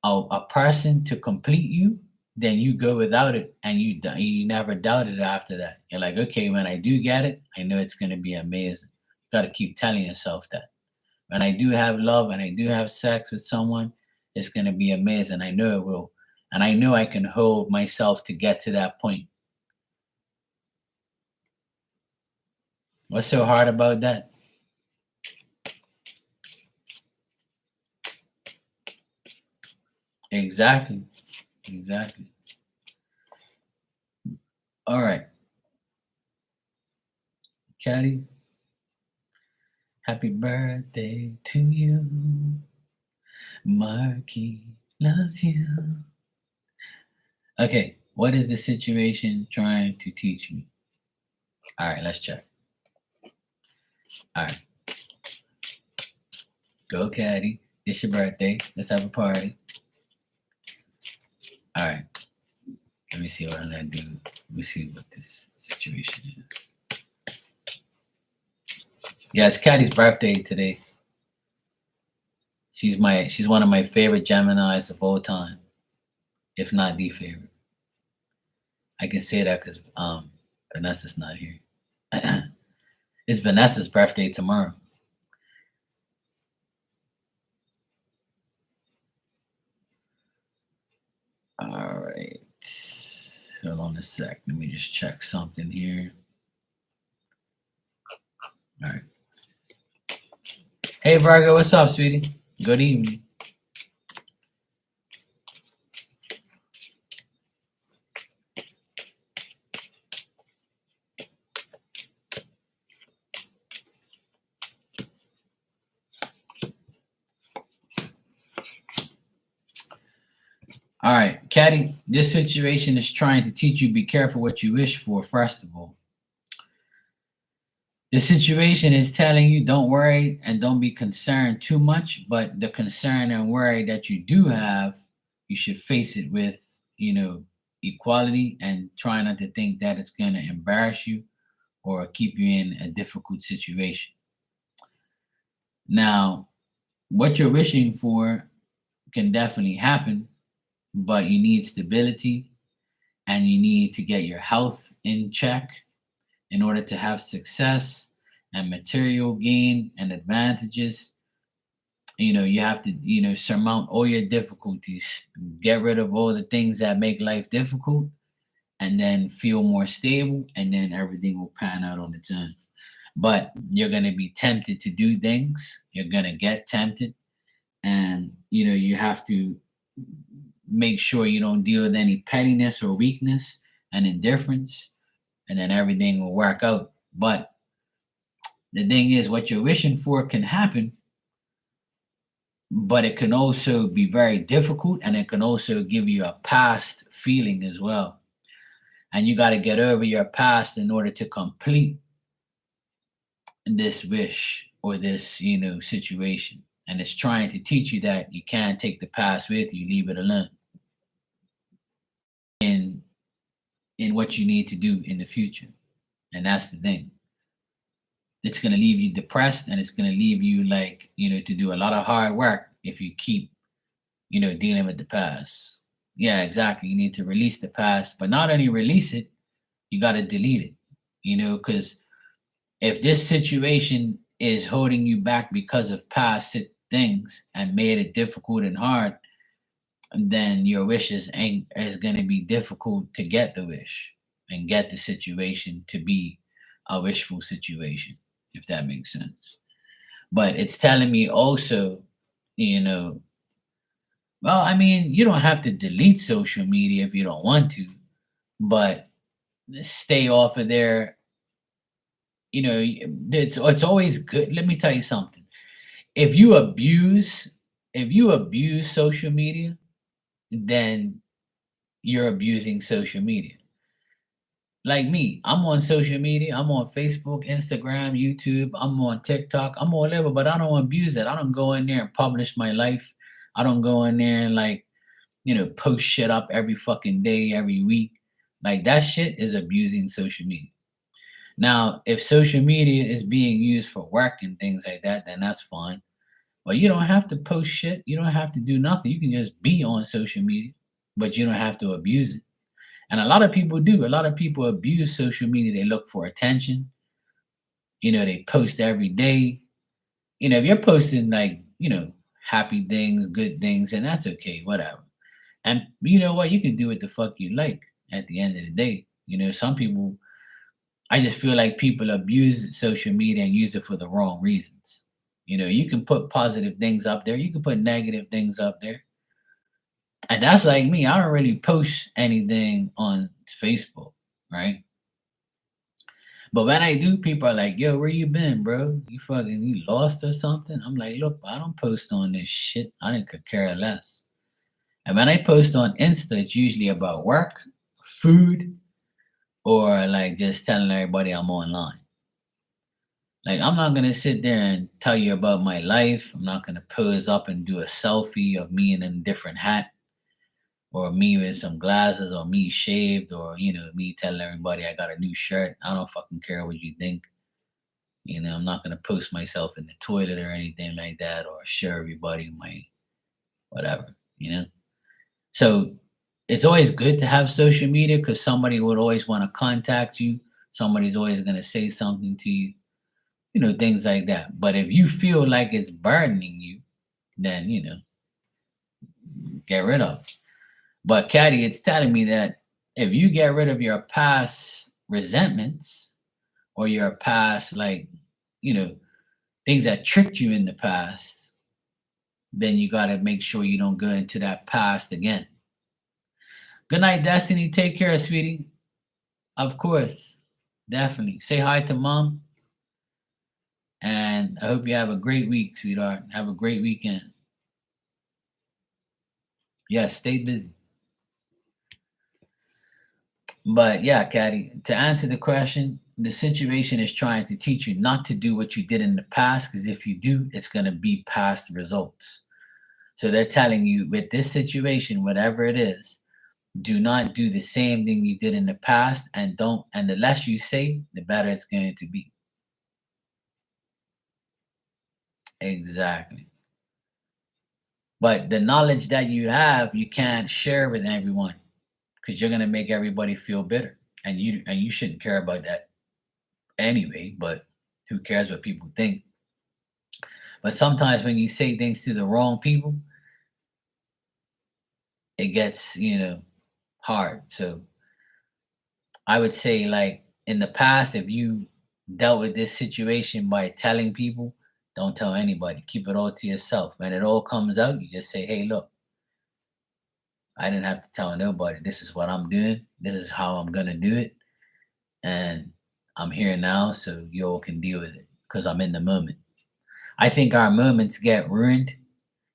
a person to complete you, then you go without it, and you never doubted it after that. You're like, okay, when I do get it, I know it's gonna be amazing. You gotta keep telling yourself that. When I do have love and I do have sex with someone, it's gonna be amazing. I know it will. And I know I can hold myself to get to that point. What's so hard about that? Exactly. Exactly. All right. Caddy, happy birthday to you. Marky loves you. Okay, what is the situation trying to teach me? All right, let's check. All right, go, Caddy. It's your birthday. Let's have a party. All right, let me see what I'm gonna do. Let me see what this situation is. Yeah, it's Caddy's birthday today. She's one of my favorite Geminis of all time, if not the favorite. I can say that because Vanessa's not here. It's Vanessa's birthday tomorrow. All right. Hold on a sec. Let me just check something here. All right. Hey Virgo, what's up, sweetie? Good evening. All right, Caddy, this situation is trying to teach you be careful what you wish for, first of all. The situation is telling you don't worry and don't be concerned too much, but the concern and worry that you do have, you should face it with, equality, and try not to think that it's going to embarrass you or keep you in a difficult situation. Now, what you're wishing for can definitely happen, but you need stability and you need to get your health in check in order to have success and material gain and advantages. You have to, surmount all your difficulties, get rid of all the things that make life difficult, and then feel more stable, and then everything will pan out on its own. But you're going to be tempted to do things, you're going to get tempted, and you have to make sure you don't deal with any pettiness or weakness and indifference, and then everything will work out. But the thing is, what you're wishing for can happen, but it can also be very difficult, and it can also give you a past feeling as well. And you got to get over your past in order to complete this wish or this, situation. And it's trying to teach you that you can't take the past with you, leave it alone. In what you need to do in the future. And that's the thing. It's going to leave you depressed, and it's going to leave you like, to do a lot of hard work if you keep, dealing with the past. Yeah, exactly. You need to release the past, but not only release it, you got to delete it, because if this situation is holding you back because of past things and made it difficult and hard, then your wishes ain't is going to be difficult to get the wish and get the situation to be a wishful situation, if that makes sense. But it's telling me also, you know, well, I mean, you don't have to delete social media if you don't want to, but stay off of there. It's always good. Let me tell you something. If you abuse, if you abuse social media, then you're abusing social media. Like me, I'm on social media. I'm on Facebook, Instagram, YouTube. I'm on TikTok. I'm on whatever, but I don't abuse it. I don't go in there and publish my life. I don't go in there and like, post shit up every fucking day, every week. Like that shit is abusing social media. Now, if social media is being used for work and things like that, then that's fine. Well, you don't have to post shit. You don't have to do nothing. You can just be on social media, but you don't have to abuse it. And a lot of people do. A lot of people abuse social media. They look for attention. They post every day. If you're posting like, happy things, good things, and that's okay, whatever. And you know what? You can do what the fuck you like at the end of the day. Some people, I just feel like people abuse social media and use it for the wrong reasons. You can put positive things up there, you can put negative things up there. And that's like me. I don't really post anything on Facebook, right? But when I do, people are like, yo, where you been, bro? You lost or something? I'm like, look, I don't post on this shit. I didn't could care less. And when I post on Insta, it's usually about work, food, or like just telling everybody I'm online. Like, I'm not gonna sit there and tell you about my life. I'm not gonna pose up and do a selfie of me in a different hat, or me with some glasses, or me shaved, or me telling everybody I got a new shirt. I don't fucking care what you think. I'm not gonna post myself in the toilet or anything like that, or show everybody my whatever. So it's always good to have social media because somebody would always want to contact you. Somebody's always gonna say something to you. Things like that. But if you feel like it's burdening you, then get rid of it. But Caddy, it's telling me that if you get rid of your past resentments or your past, like, things that tricked you in the past, then you got to make sure you don't go into that past again. Good night, Destiny. Take care, sweetie. Of course. Definitely. Say hi to mom. And I hope you have a great week, sweetheart. Have a great weekend. Yes, stay busy. But yeah, Caddy, to answer the question, the situation is trying to teach you not to do what you did in the past, because if you do, it's going to be past results. So they're telling you with this situation, whatever it is, do not do the same thing you did in the past, and the less you say, the better it's going to be. Exactly. But the knowledge that you have, you can't share with everyone because you're going to make everybody feel bitter. And you shouldn't care about that anyway, but who cares what people think? But sometimes when you say things to the wrong people, it gets, hard. So I would say, like, in the past, if you dealt with this situation by telling people, don't tell anybody. Keep it all to yourself. When it all comes out, you just say, hey, look, I didn't have to tell nobody. This is what I'm doing. This is how I'm going to do it. And I'm here now, so you all can deal with it because I'm in the moment. I think our moments get ruined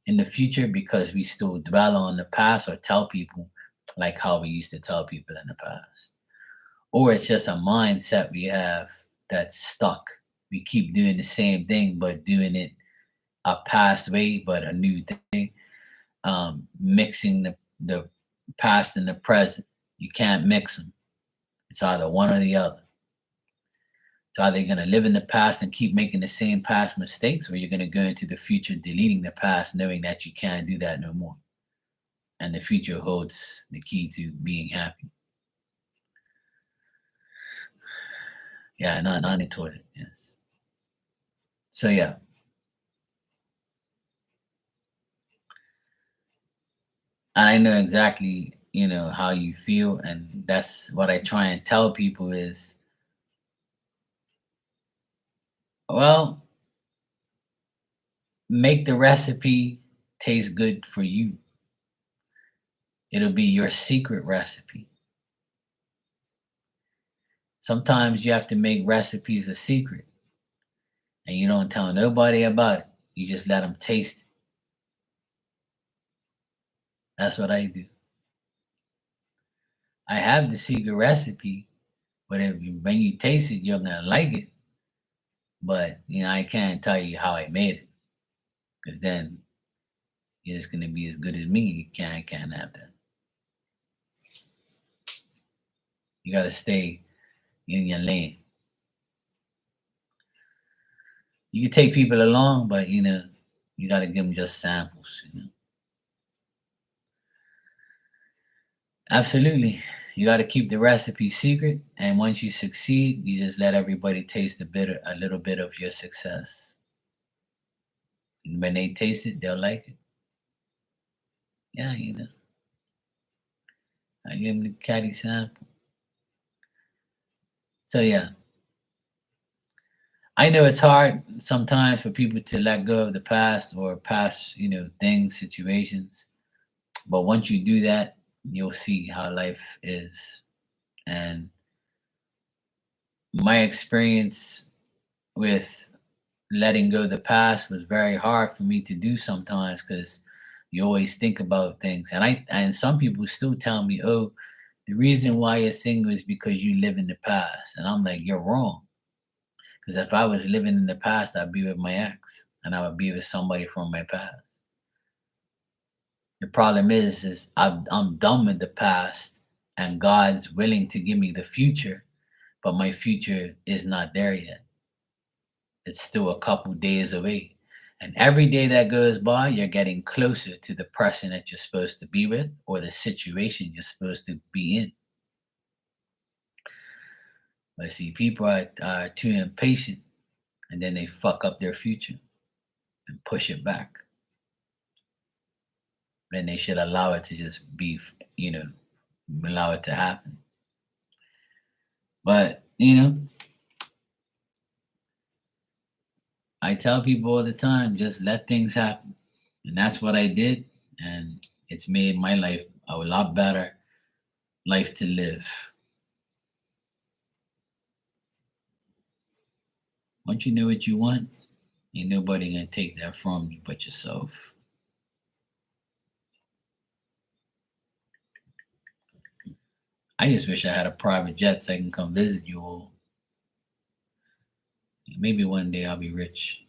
in the future because we still dwell on the past or tell people like how we used to tell people in the past. Or it's just a mindset we have that's stuck. We keep doing the same thing, but doing it a past way, but a new thing. Mixing the past and the present. You can't mix them. It's either one or the other. So either you're going to live in the past and keep making the same past mistakes, or you're going to go into the future deleting the past, knowing that you can't do that no more. And the future holds the key to being happy. Yeah, not in the toilet. Yes. So yeah. And I know exactly, how you feel. And that's what I try and tell people is, well, make the recipe taste good for you. It'll be your secret recipe. Sometimes you have to make recipes a secret and you don't tell nobody about it. You just let them taste it. That's what I do. I have the secret recipe, but when you taste it, you're gonna like it. But I can't tell you how I made it, because then you're just gonna be as good as me. You can't have that. You gotta stay in your lane. You can take people along, but you You got to give them just samples, you know. Absolutely. You got to keep the recipe secret, and once you succeed, you just let everybody taste a little bit of your success. And when they taste it, they'll like it. Yeah, you know. I give them the caddy sample. So yeah, I know it's hard sometimes for people to let go of the past or past, things, situations. But once you do that, you'll see how life is. And my experience with letting go of the past was very hard for me to do sometimes because you always think about things. And some people still tell me, "Oh, the reason why you're single is because you live in the past." And I'm like, "You're wrong." Because if I was living in the past, I'd be with my ex and I would be with somebody from my past. The problem is I'm done with the past and God's willing to give me the future, but my future is not there yet. It's still a couple days away. And every day that goes by, you're getting closer to the person that you're supposed to be with or the situation you're supposed to be in. But see, people are too impatient and then they fuck up their future and push it back. Then they should allow it to just be, allow it to happen. But, I tell people all the time, just let things happen. And that's what I did. And it's made my life a lot better life to live. Once you know what you want, ain't nobody gonna take that from you but yourself. I just wish I had a private jet so I can come visit you all. Maybe one day I'll be rich.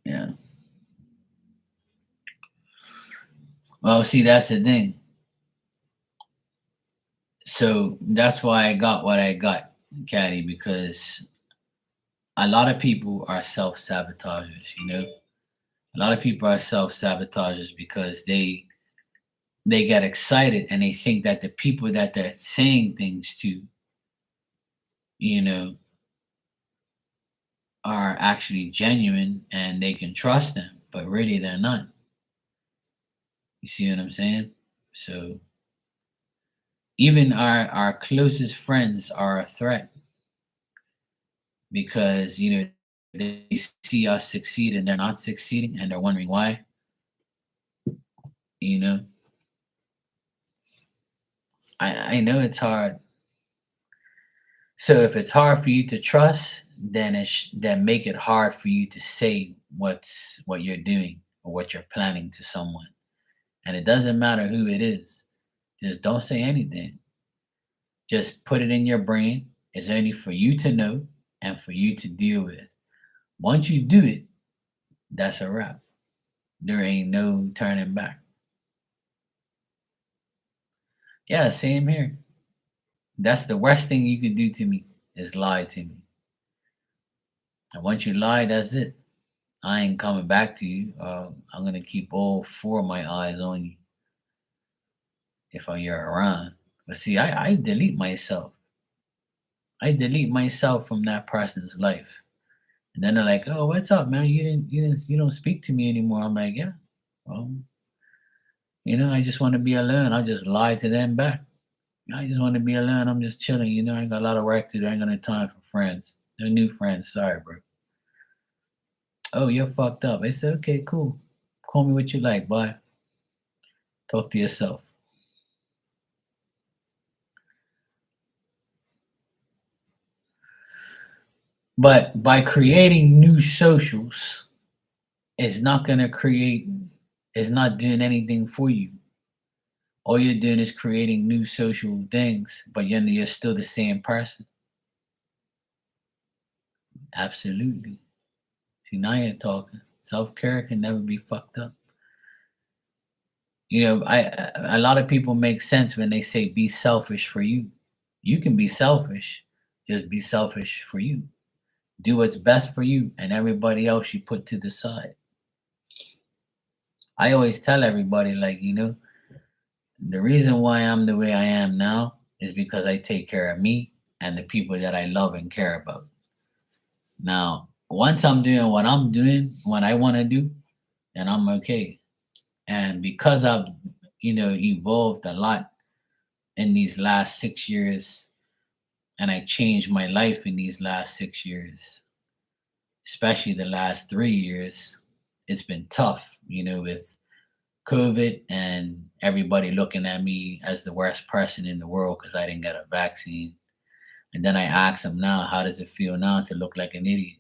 Yeah. Well, see, that's the thing. So that's why I got what I got, Caddy, because a lot of people are self sabotagers, you know? A lot of people are self sabotagers because they get excited and they think that the people that they're saying things to, you know, are actually genuine and they can trust them, but really they're not. You see what I'm saying? So even our closest friends are a threat because they see us succeed and they're not succeeding and they're wondering why. You know, I know it's hard. So if it's hard for you to trust, then make it hard for you to say what you're doing or what you're planning to someone. And it doesn't matter who it is. Just don't say anything. Just put it in your brain. It's only for you to know and for you to deal with. Once you do it, that's a wrap. There ain't no turning back. Yeah, same here. That's the worst thing you can do to me is lie to me. And once you lie, that's it. I ain't coming back to you. I'm gonna keep all four of my eyes on you if you're around. But see, I delete myself. I delete myself from that person's life. And then they're like, "Oh, what's up, man? You don't speak to me anymore." I'm like, "Yeah, well, I just want to be alone." I'll just lie to them back. I just want to be alone. I'm just chilling. I got a lot of work to do. I ain't got no time for friends. No new friends. Sorry, bro. Oh, you're fucked up. I said, okay, cool. Call me what you like. Bye. Talk to yourself. But by creating new socials, it's not gonna create It's not doing anything for you. All you're doing is creating new social things, but you're still the same person. Absolutely. See, now you're talking. Self-care can never be fucked up. A lot of people make sense when they say be selfish for you. You can be selfish, just be selfish for you. Do what's best for you, and everybody else you put to the side. I always tell everybody, like, the reason why I'm the way I am now is because I take care of me and the people that I love and care about. Now, once I'm doing what I'm doing, what I want to do, then I'm okay. And because I've, evolved a lot in these last 6 years, and I changed my life in these last 6 years, especially the last 3 years, it's been tough, with COVID and everybody looking at me as the worst person in the world because I didn't get a vaccine. And then I ask them now, how does it feel now to look like an idiot?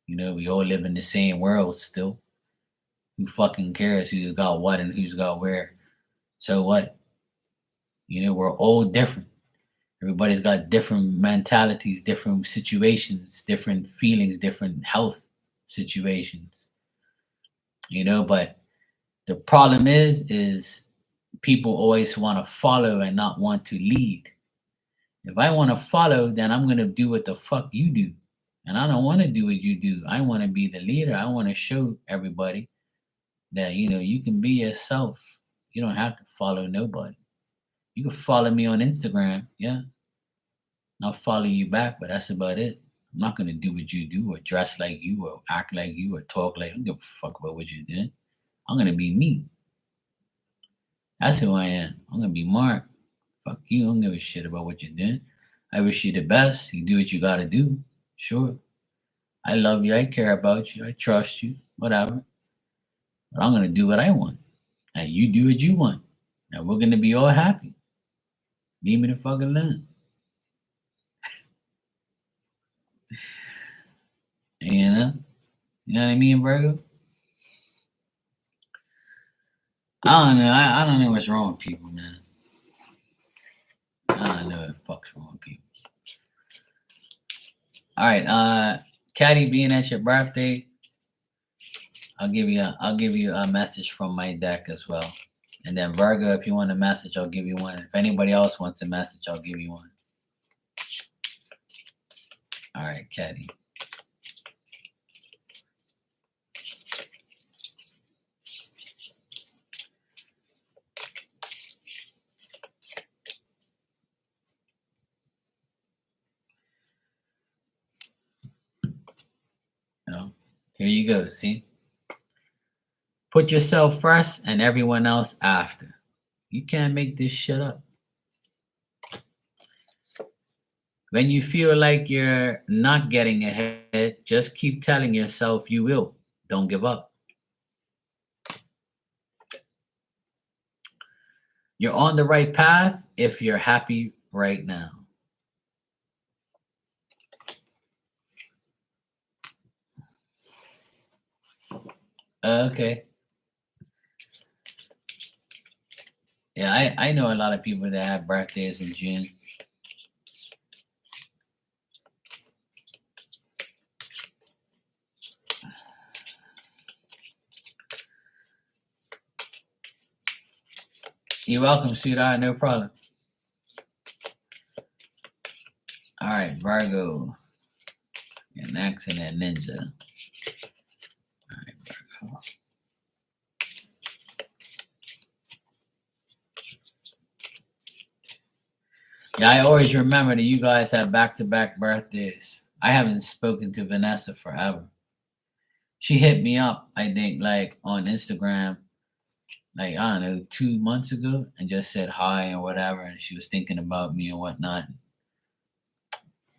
We all live in the same world still. Who fucking cares who's got what and who's got where? So what? We're all different. Everybody's got different mentalities, different situations, different feelings, different health situations. But the problem is people always want to follow and not want to lead. If I want to follow, then I'm going to do what the fuck you do. And I don't want to do what you do. I want to be the leader. I want to show everybody that, you can be yourself. You don't have to follow nobody. You can follow me on Instagram. Yeah. I'll follow you back, but that's about it. I'm not going to do what you do or dress like you or act like you or talk like you. I don't give a fuck about what you're doing. I'm going to be me. That's who I am. I'm going to be Mark. Fuck you. I don't give a shit about what you're doing. I wish you the best. You do what you got to do. Sure. I love you. I care about you. I trust you. Whatever. But I'm going to do what I want. And you do what you want. And we're going to be all happy. Leave me the fuck alone. You know? You know what I mean, Virgo? I don't know. I don't know what's wrong with people, man. I don't know what the fuck's wrong with people. All right, Caddy, being at your birthday, I'll give you a message from my deck as well. And then Virgo, if you want a message, I'll give you one. If anybody else wants a message, I'll give you one. All right, Caddy. Here you go. See? Put yourself first and everyone else after. You can't make this shit up. When you feel like you're not getting ahead, just keep telling yourself you will. Don't give up. You're on the right path if you're happy right now. Okay. Yeah, I know a lot of people that have birthdays in June. You're welcome, sweetheart. No problem. All right, Virgo. An accident ninja. All right, Virgo. Yeah, I always remember that you guys have back-to-back birthdays. I haven't spoken to Vanessa forever. She hit me up, I think, like on Instagram, like, I don't know, 2 months ago, and just said hi and whatever. And she was thinking about me and whatnot.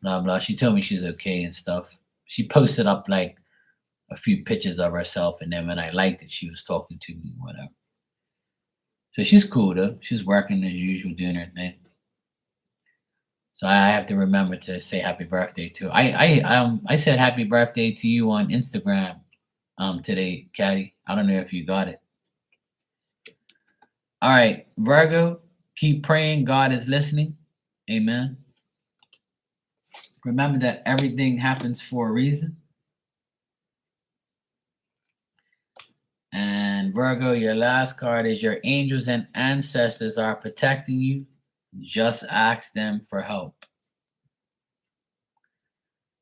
Blah, blah. She told me she's okay and stuff. She posted up like a few pictures of herself. And then when I liked it, she was talking to me, whatever. So she's cool though. She's working as usual, doing her thing. So I have to remember to say happy birthday to. I said happy birthday to you on Instagram today, Caddy. I don't know if you got it. All right, Virgo, keep praying. God is listening. Amen. Remember that everything happens for a reason. And Virgo, your last card is your angels and ancestors are protecting you. Just ask them for help.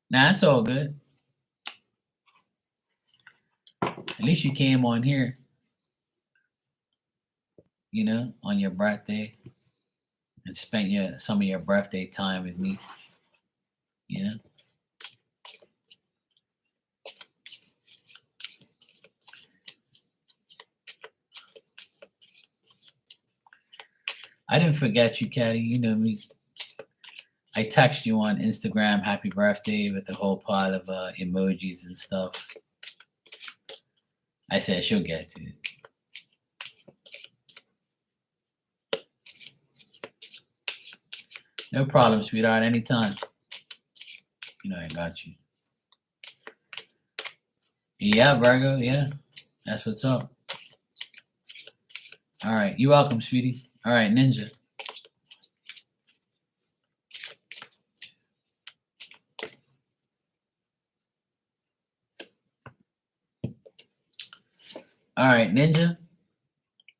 Now, it's all good. At least you came on here, on your birthday and spent some of your birthday time with me, you know. I didn't forget you, Caddy. You know me. I text you on Instagram, happy birthday, with a whole pile of emojis and stuff. I said she'll get to it. No problem, sweetheart. Anytime. I got you. Yeah, Virgo. Yeah, that's what's up. All right. You're welcome, sweetie. All right, Ninja. All right, Ninja.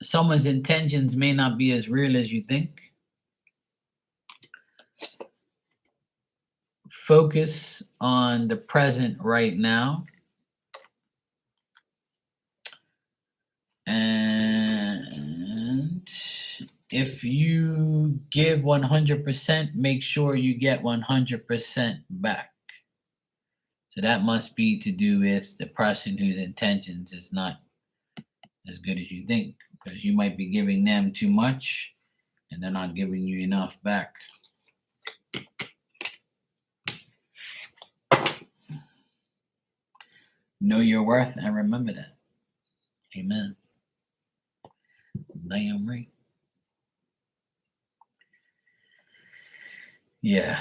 Someone's intentions may not be as real as you think. Focus on the present right now. And if you give 100%, make sure you get 100% back. So that must be to do with the person whose intentions is not as good as you think, because you might be giving them too much and they're not giving you enough back. Know your worth and remember that. Amen. Damn right. Yeah.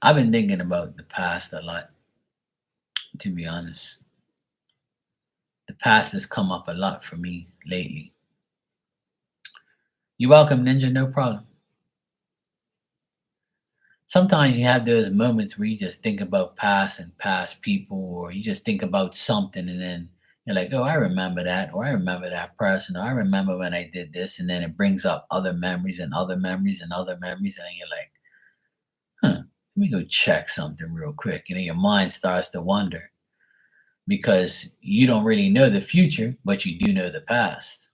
I've been thinking about the past a lot, to be honest. The past has come up a lot for me lately. You're welcome, Ninja. No problem. Sometimes you have those moments where you just think about past and past people, or you just think about something and then you're like, oh, I remember that, or I remember that person, or I remember when I did this. And then it brings up other memories and other memories and other memories. And then you're like, let me go check something real quick. Your mind starts to wonder because you don't really know the future, but you do know the past.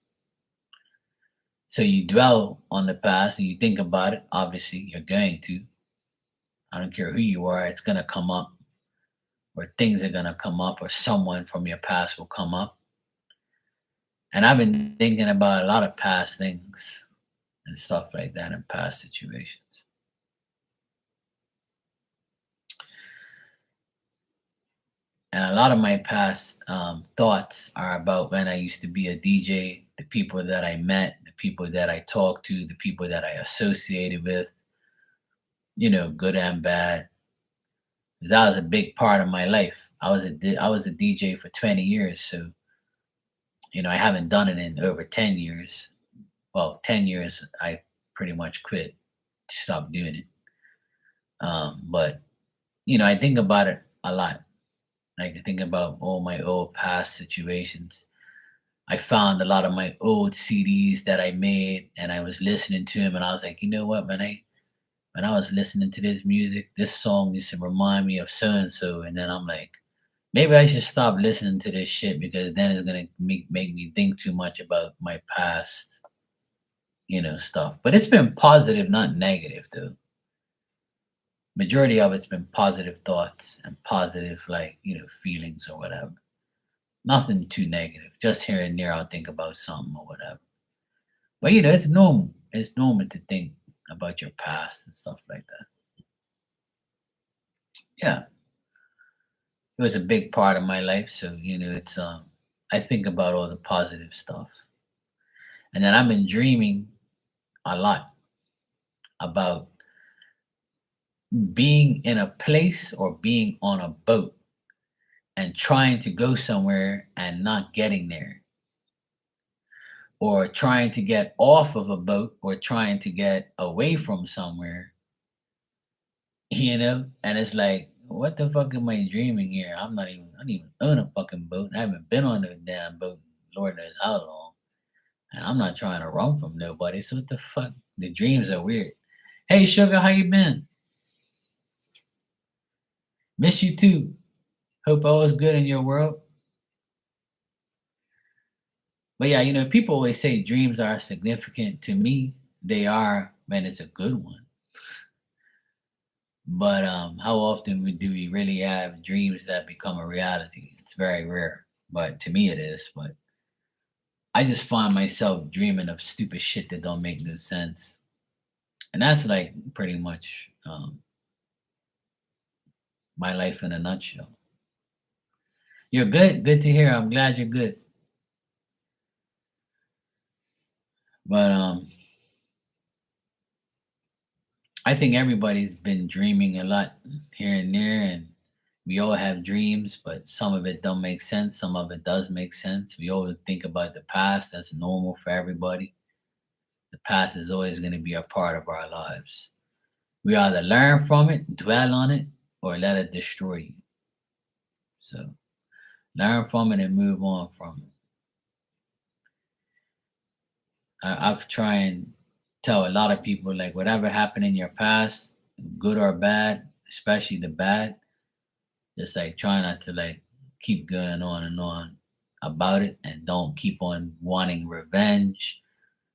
So you dwell on the past and you think about it. Obviously, you're going to. I don't care who you are, it's going to come up, or things are going to come up, or someone from your past will come up. And I've been thinking about a lot of past things and stuff like that in past situations. And a lot of my past thoughts are about when I used to be a DJ, the people that I met, the people that I talked to, the people that I associated with, good and bad. That was a big part of my life. I was a DJ for 20 years, so I haven't done it in over 10 years. Well, 10 years I pretty much quit, stopped doing it. But I think about it a lot. I think about all my old past situations. I found a lot of my old CDs that I made, and I was listening to them, and I was like, you know what, when I was listening to this music, this song used to remind me of so and so, and then I'm like, maybe I should stop listening to this shit because then it's gonna make me think too much about my past, stuff. But it's been positive, not negative, though. Majority of it's been positive thoughts and positive, like feelings or whatever. Nothing too negative. Just here and there, I'll think about something or whatever. But it's normal. It's normal to think about your past and stuff like that. Yeah, it was a big part of my life, so it's I think about all the positive stuff, and then I've been dreaming a lot about being in a place or being on a boat and trying to go somewhere and not getting there, or trying to get off of a boat or trying to get away from somewhere, and it's like, what the fuck am I dreaming here? I don't even own a fucking boat. I haven't been on a damn boat, Lord knows how long. And I'm not trying to run from nobody. So what the fuck? The dreams are weird. Hey sugar, how you been? Miss you too. Hope all is good in your world. But yeah, people always say dreams are significant. To me, they are when it's a good one. But how often do we really have dreams that become a reality? It's very rare. But to me, it is. But I just find myself dreaming of stupid shit that don't make no sense, and that's like pretty much my life in a nutshell. You're good. Good to hear. I'm glad you're good. But I think everybody's been dreaming a lot here and there, and we all have dreams, but some of it don't make sense. Some of it does make sense. We always think about the past. That's normal for everybody. The past is always going to be a part of our lives. We either learn from it, dwell on it, or let it destroy you. So learn from it and move on from it. I've tried and tell a lot of people, like, whatever happened in your past, good or bad, especially the bad, just like try not to like keep going on and on about it, and don't keep on wanting revenge,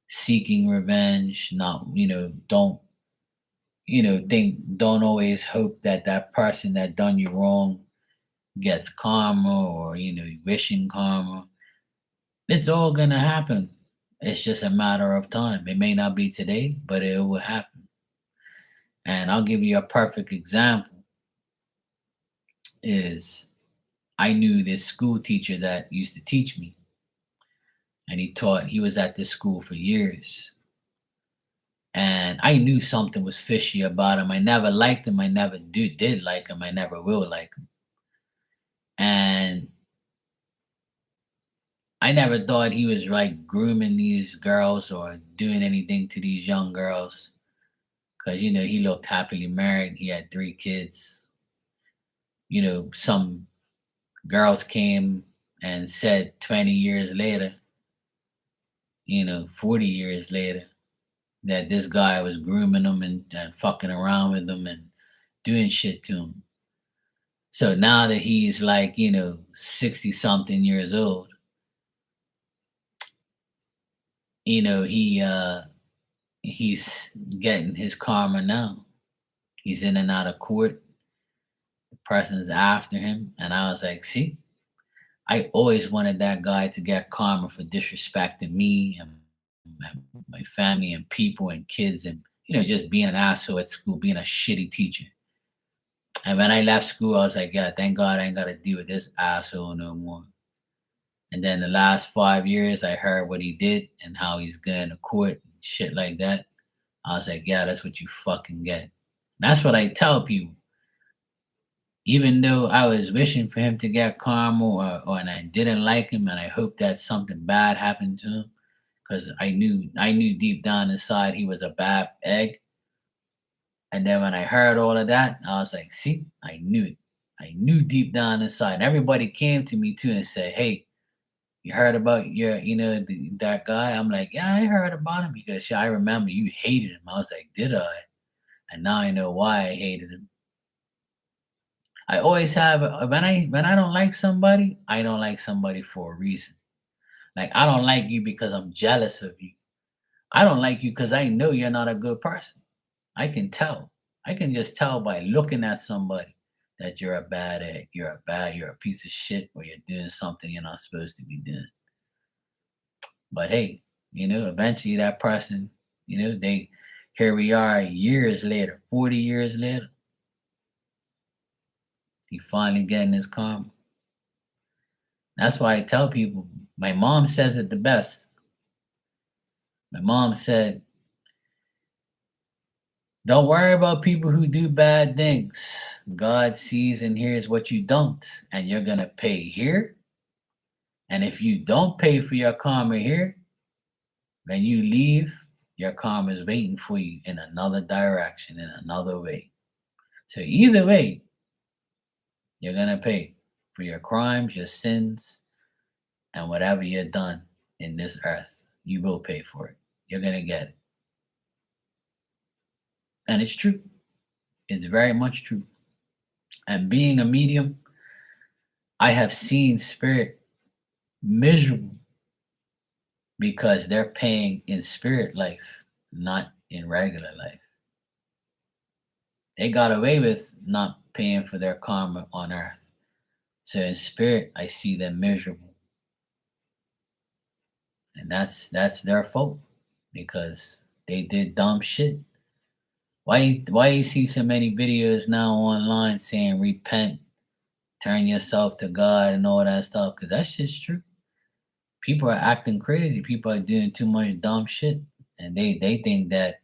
seeking revenge. Not, don't, don't always hope that that person that done you wrong gets karma, or wishing karma. It's all gonna happen. It's just a matter of time. It may not be today, but it will happen. And I'll give you a perfect example. Is I knew this school teacher that used to teach me, and he was at this school for years. And I knew something was fishy about him. I never liked him. I never did like him. I never will like him. And I never thought he was like grooming these girls or doing anything to these young girls, because he looked happily married. He had 3 kids. Some girls came and said 20 years later, 40 years later, that this guy was grooming them and fucking around with them and doing shit to him. So now that he's like, 60 something years old, he's getting his karma now. He's in and out of court. The person's after him. And I was like, see, I always wanted that guy to get karma for disrespecting me and my family and people and kids, and just being an asshole at school, being a shitty teacher. And when I left school, I was like, yeah, thank God I ain't got to deal with this asshole no more. And then the last 5 years, I heard what he did and how he's going to court and shit like that. I was like, yeah, that's what you fucking get. And that's what I tell people. Even though I was wishing for him to get karma, and I didn't like him, and I hope that something bad happened to him, because I knew deep down inside he was a bad egg. And then when I heard all of that, I was like, see, I knew it. I knew deep down inside. And everybody came to me too and said, hey, you heard about that guy? I'm like, yeah, I heard about him, because I remember you hated him. I was like, did I? And now I know why I hated him. I always have, when I don't like somebody, I don't like somebody for a reason. Like, I don't like you because I'm jealous of you. I don't like you because I know you're not a good person. I can tell. I can just tell by looking at somebody that you're a bad egg. You're a piece of shit, or you're doing something you're not supposed to be doing. But hey, eventually that person, here we are years later, 40 years later, he finally getting his karma. That's why I tell people, my mom says it the best. My mom said, Don't worry about people who do bad things. God sees and hears what you don't, and you're going to pay here. And if you don't pay for your karma here, when you leave, your karma is waiting for you in another direction, in another way. So either way, you're going to pay for your crimes, your sins, and whatever you've done in this earth. You will pay for it. You're going to get it. And it's true. It's very much true. And being a medium, I have seen spirit miserable because they're paying in spirit life, not in regular life. They got away with not paying for their karma on earth. So in spirit, I see them miserable. And that's their fault because they did dumb shit. Why you see so many videos now online saying repent, turn yourself to God and all that stuff? Because that shit's true. People are acting crazy. People are doing too much dumb shit. And they think that,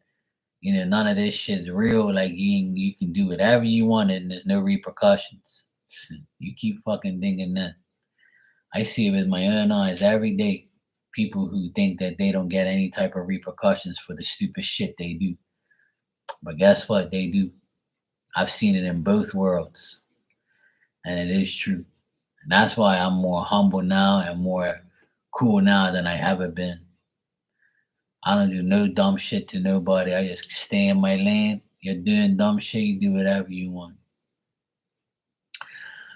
none of this shit's real. Like you can do whatever you want and there's no repercussions. You keep fucking thinking that. I see it with my own eyes every day. People who think that they don't get any type of repercussions for the stupid shit they do. But guess what? They do. I've seen it in both worlds. And it is true. And that's why I'm more humble now and more cool now than I ever been. I don't do no dumb shit to nobody. I just stay in my lane. You're doing dumb shit, you do whatever you want.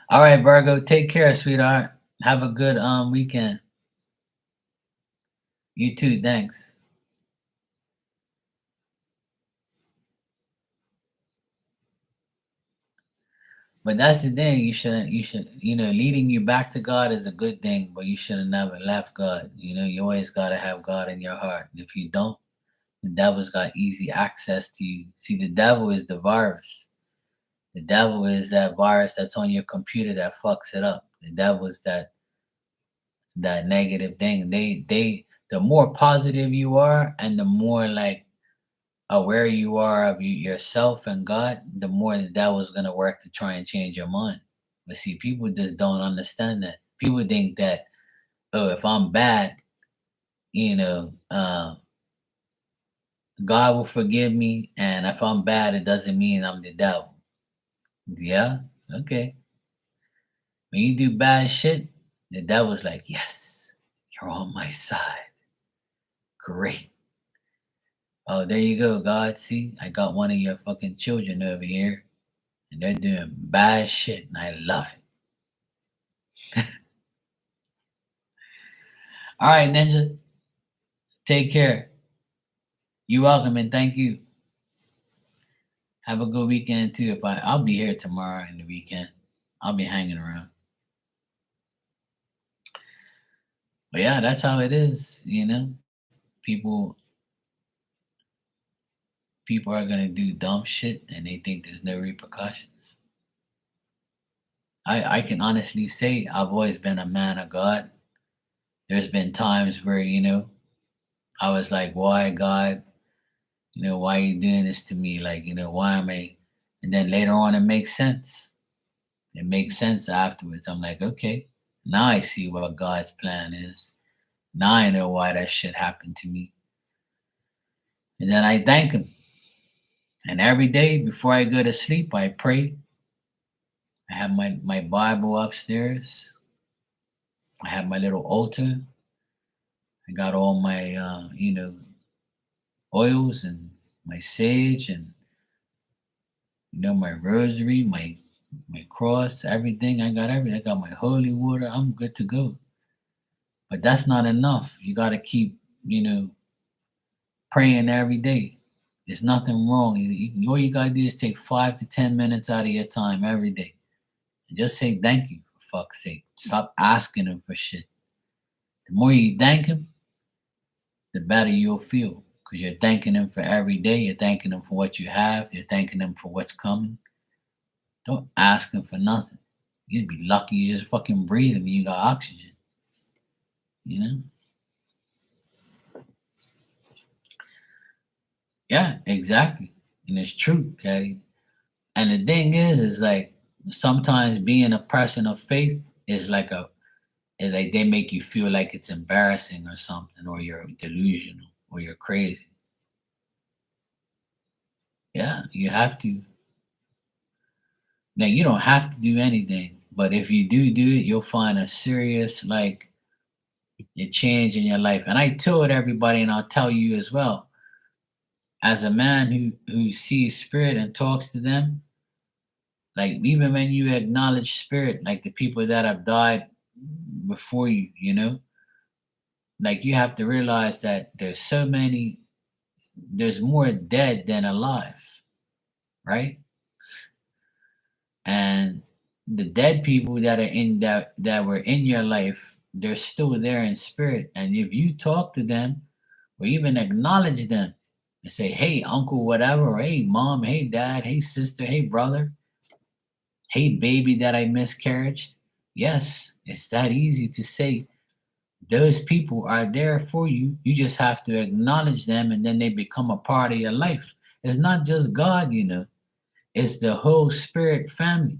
All right, Virgo, take care, sweetheart. Have a good weekend. You too, thanks. But that's the thing. You should, leading you back to God is a good thing, but you should have never left God. You always got to have God in your heart. And if you don't, the devil's got easy access to you. See, the devil is the virus. The devil is that virus that's on your computer that fucks it up. The devil is that negative thing. The more positive you are and the more like aware you are of yourself and God, the more the devil's gonna work to try and change your mind. But see, people just don't understand that. People think that, oh, if I'm bad, God will forgive me, and if I'm bad, it doesn't mean I'm the devil. Yeah, okay. When you do bad shit, the devil's like, yes, you're on my side. Great. Oh, there you go, God. See, I got one of your fucking children over here, and they're doing bad shit, and I love it. All right, Ninja. Take care. You're welcome, and thank you. Have a good weekend too. I'll be here tomorrow in the weekend. I'll be hanging around. But yeah, that's how it is. People are gonna do dumb shit, and they think there's no repercussions. I can honestly say I've always been a man of God. There's been times where I was like, why God? Why are you doing this to me? Like, why am I? And then later on, it makes sense. It makes sense afterwards. I'm like, okay, now I see what God's plan is. Now I know why that shit happened to me. And then I thank Him. And every day before I go to sleep, I pray. I have my Bible upstairs. I have my little altar. I got all my, oils and my sage and, my rosary, my cross, everything. I got everything. I got my holy water. I'm good to go. But that's not enough. You got to keep, praying every day. There's nothing wrong. All you got to do is take 5 to 10 minutes out of your time every day. And just say thank you, for fuck's sake. Stop asking Him for shit. The more you thank Him, the better you'll feel. Because you're thanking Him for every day. You're thanking Him for what you have. You're thanking Him for what's coming. Don't ask Him for nothing. You'd be lucky you just fucking breathing and you got oxygen. Yeah, exactly. And it's true, Caddy. And the thing is like sometimes being a person of faith is like they make you feel like it's embarrassing or something, or you're delusional, or you're crazy. Yeah, you have to. Now you don't have to do anything, but if you do it, you'll find a serious like a change in your life. And I told everybody, and I'll tell you as well, as a man who sees spirit and talks to them, like even when you acknowledge spirit, like the people that have died before you, like you have to realize that there's more dead than alive, right? And the dead people that are in that were in your life, they're still there in spirit. And if you talk to them or even acknowledge them and say, hey, uncle, whatever, or hey, mom, hey, dad, hey, sister, hey, brother, hey, baby that I miscarried. Yes, it's that easy to say. Those people are there for you. You just have to acknowledge them and then they become a part of your life. It's not just God, it's the whole spirit family.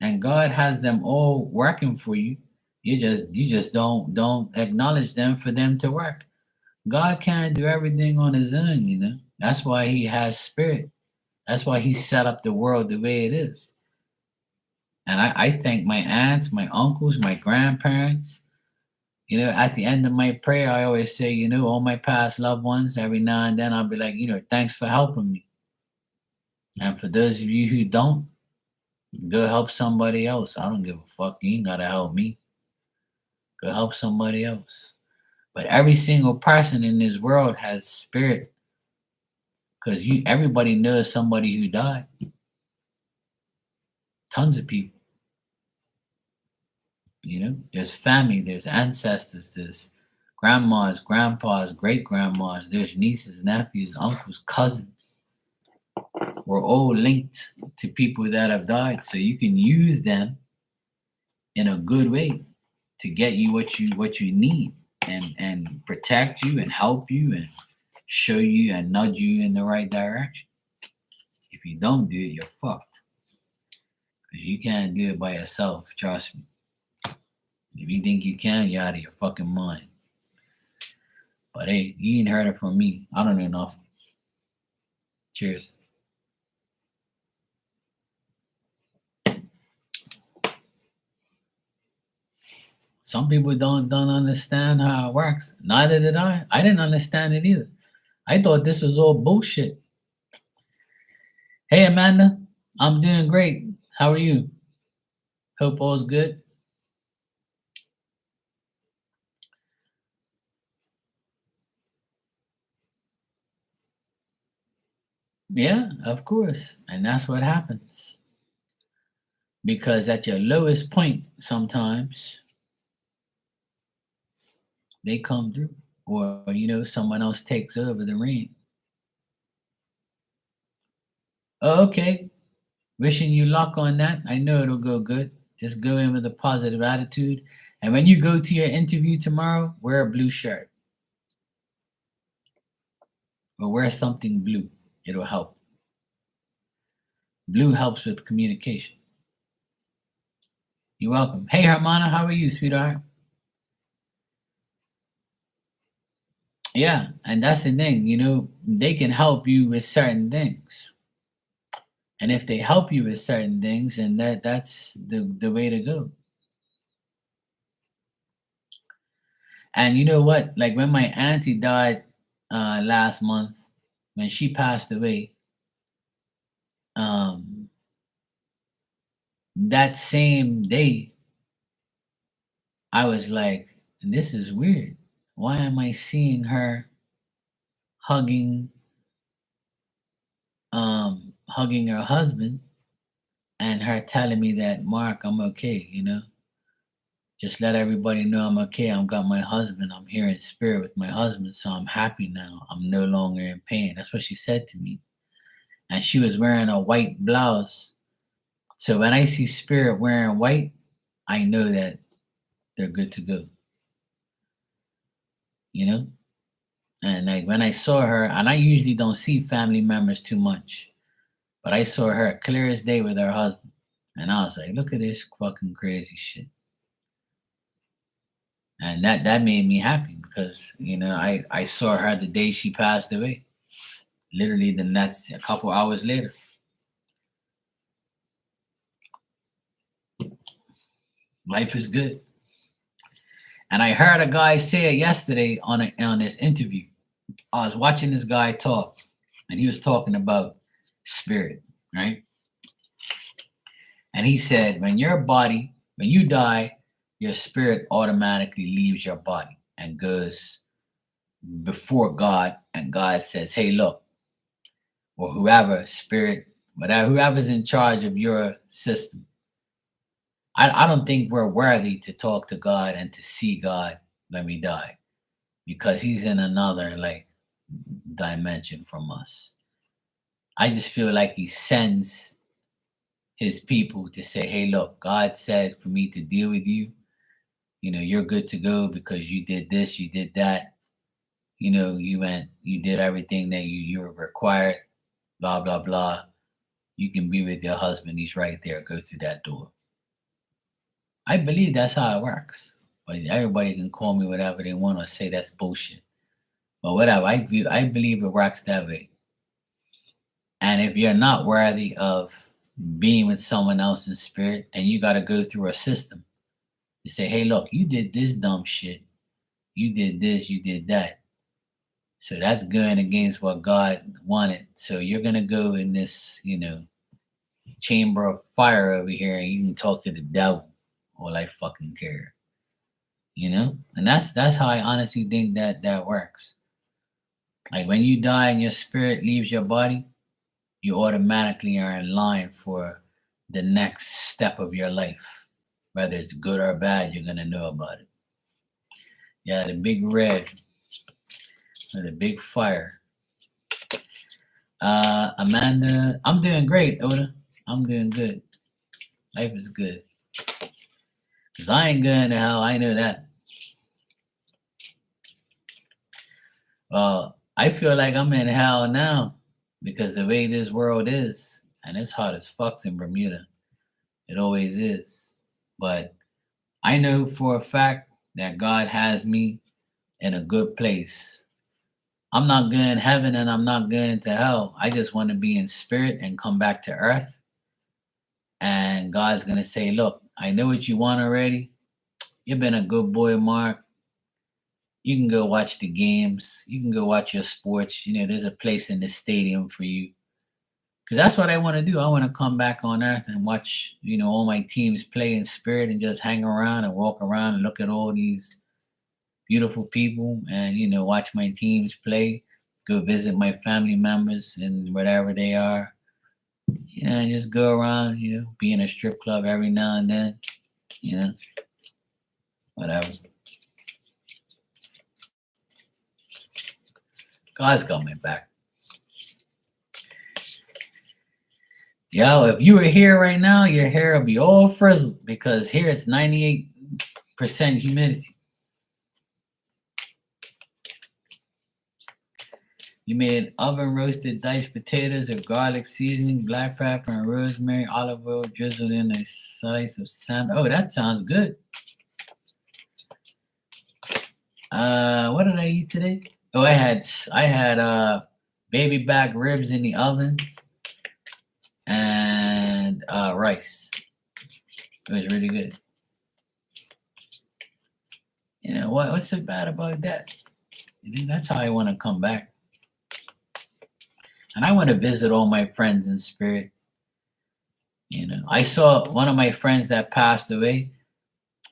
And God has them all working for you. You just don't acknowledge them for them to work. God can't do everything on his own. That's why he has spirit. That's why he set up the world the way it is. And I thank my aunts, my uncles, my grandparents. At the end of my prayer, I always say, all my past loved ones, every now and then I'll be like, thanks for helping me. And for those of you who don't, go help somebody else. I don't give a fuck. You ain't gotta help me. Go help somebody else. But every single person in this world has spirit. Because everybody knows somebody who died. Tons of people. There's family, there's ancestors, there's grandmas, grandpas, great grandmas, there's nieces, nephews, uncles, cousins. We're all linked to people that have died, so you can use them in a good way to get you what you need and protect you and help you and show you and nudge you in the right direction. If you don't do it, you're fucked. Because you can't do it by yourself, trust me. If you think you can, you're out of your fucking mind. But hey, you ain't heard it from me. I don't know nothing. Cheers. Some people don't understand how it works. Neither did I. I didn't understand it either. I thought this was all bullshit. Hey Amanda, I'm doing great. How are you? Hope all's good. Yeah, of course. And that's what happens. Because at your lowest point, sometimes they come through. Or, someone else takes over the reign. Oh, okay. Wishing you luck on that. I know it'll go good. Just go in with a positive attitude. And when you go to your interview tomorrow, wear a blue shirt or wear something blue. It'll help. Blue helps with communication. You're welcome. Hey, Hermana, how are you, sweetheart? Yeah, and that's the thing, they can help you with certain things. And if they help you with certain things, and that's the way to go. And you know what? Like when my auntie died last month, when she passed away, um, that same day, I was like, this is weird. Why am I seeing her hugging hugging her husband and her telling me that Mark, I'm okay. Just let everybody know I'm okay. I've got my husband. I'm here in spirit with my husband, so I'm happy now. I'm no longer in pain. That's what she said to me. And she was wearing a white blouse. So when I see spirit wearing white, I know that they're good to go. You know? And like when I saw her, and I usually don't see family members too much, but I saw her clear as day with her husband. And I was like, look at this fucking crazy shit. And that made me happy because, I saw her the day she passed away. Literally the next a couple hours later. Life is good. And I heard a guy say it yesterday on this interview. I was watching this guy talk, and he was talking about spirit, right? And he said, when you die, your spirit automatically leaves your body and goes before God, and God says, hey, look, or whoever, spirit, whatever, whoever's in charge of your system. I don't think we're worthy to talk to God and to see God when we die because he's in another like dimension from us. I just feel like he sends his people to say, hey, look, God said for me to deal with you. You're good to go because you did this, you did that. You did everything that you were required, blah, blah, blah. You can be with your husband. He's right there. Go through that door. I believe that's how it works. But everybody can call me whatever they want or say that's bullshit. But whatever, I believe it works that way. And if you're not worthy of being with someone else in spirit, and you got to go through a system to say, hey, look, you did this dumb shit. You did this, you did that. So that's going against what God wanted. So you're going to go in this, chamber of fire over here and you can talk to the devil. All I fucking care. And that's how I honestly think that works. Like when you die and your spirit leaves your body, you automatically are in line for the next step of your life. Whether it's good or bad, you're gonna know about it. Yeah, the big red or the big fire. Amanda, I'm doing great, Oda. I'm doing good. Life is good. Cause I ain't going to hell, I know that. Well, I feel like I'm in hell now because the way this world is, and it's hot as fucks in Bermuda. It always is. But I know for a fact that God has me in a good place. I'm not going to heaven and I'm not going to hell. I just want to be in spirit and come back to earth. And God's going to say, look, I know what you want already. You've been a good boy, Mark. You can go watch the games. You can go watch your sports. There's a place in the stadium for you. Because that's what I want to do. I want to come back on earth and watch, all my teams play in spirit and just hang around and walk around and look at all these beautiful people and, watch my teams play, go visit my family members and whatever they are, and just go around, be in a strip club every now and then, whatever. God's got my back. Yo, if you were here right now, your hair will be all frizzled because here it's 98% humidity. You made oven roasted diced potatoes with garlic seasoning, black pepper, and rosemary, olive oil drizzled in a slice of salmon. Oh, that sounds good. What did I eat today? Oh, I had baby back ribs in the oven and rice. It was really good. What's so bad about that? That's how I want to come back. And I want to visit all my friends in spirit. I saw one of my friends that passed away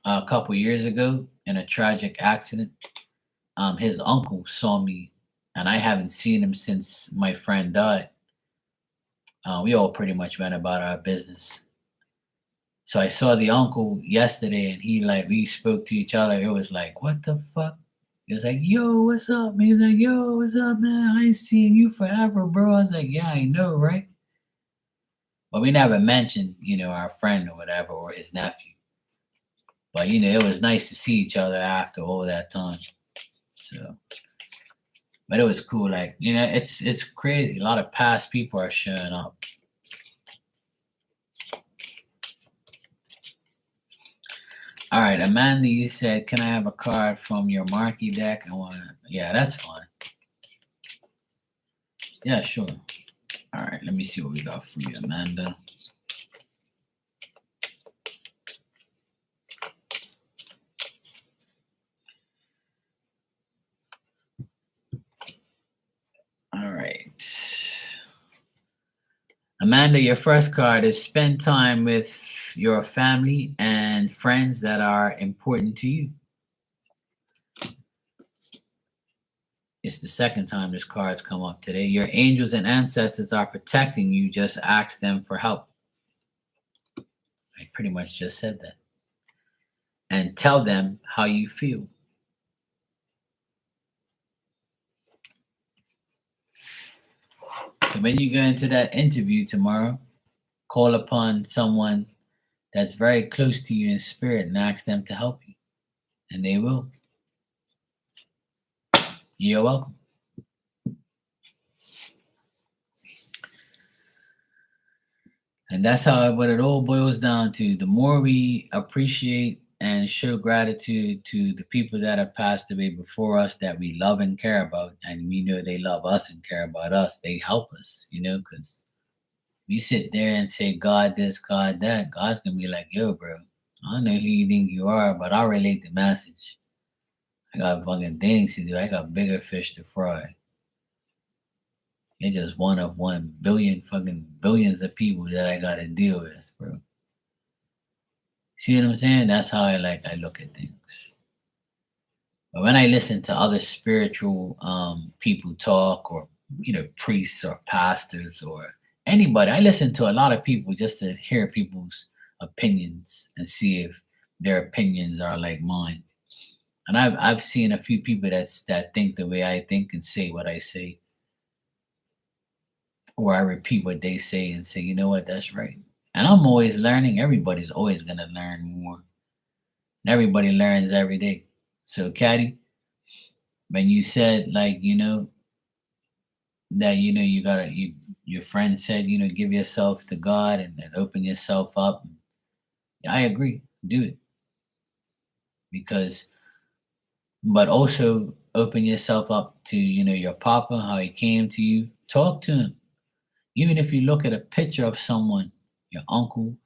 a couple years ago in a tragic accident. His uncle saw me, and I haven't seen him since my friend died. We all pretty much went about our business. So I saw the uncle yesterday, and we spoke to each other. It was like, what the fuck? He was like, yo, what's up, man? He was like, yo, what's up, man? I ain't seen you forever, bro. I was like, yeah, I know, right? But we never mentioned, our friend or whatever, or his nephew. But, it was nice to see each other after all that time. So, But it was cool. Like, it's crazy. A lot of past people are showing up. All right, Amanda, you said, "Can I have a card from your marquee deck?" I want. Yeah, that's fine. Yeah, sure. All right, let me see what we got for you, Amanda. All right. Amanda, your first card is spend time with your family and friends that are important to you. It's the second time this card's come up today. Your angels and ancestors are protecting you. Just ask them for help. I pretty much just said that. And tell them how you feel. So when you go into that interview tomorrow, call upon someone that's very close to you in spirit and ask them to help you. And they will. You're welcome. And that's what it all boils down to. The more we appreciate and show gratitude to the people that have passed away before us that we love and care about, and we know they love us and care about us, they help us, because we sit there and say, God this, God that, God's going to be like, yo, bro, I don't know who you think you are, but I'll relate the message. I got fucking things to do. I got bigger fish to fry. You're just one of 1 billion fucking billions of people that I got to deal with, bro. See what I'm saying? That's how I look at things. But when I listen to other spiritual people talk, or priests or pastors or anybody, I listen to a lot of people just to hear people's opinions and see if their opinions are like mine. And I've seen a few people that think the way I think and say what I say, or I repeat what they say and say, you know what, that's right. And I'm always learning. Everybody's always gonna learn more. And everybody learns every day. So, Caddy, when you said that you gotta your friend said give yourself to God and open yourself up. I agree. Do it because, but also open yourself up to your papa, how he came to you. Talk to him. Even if you look at a picture of someone, your uncle,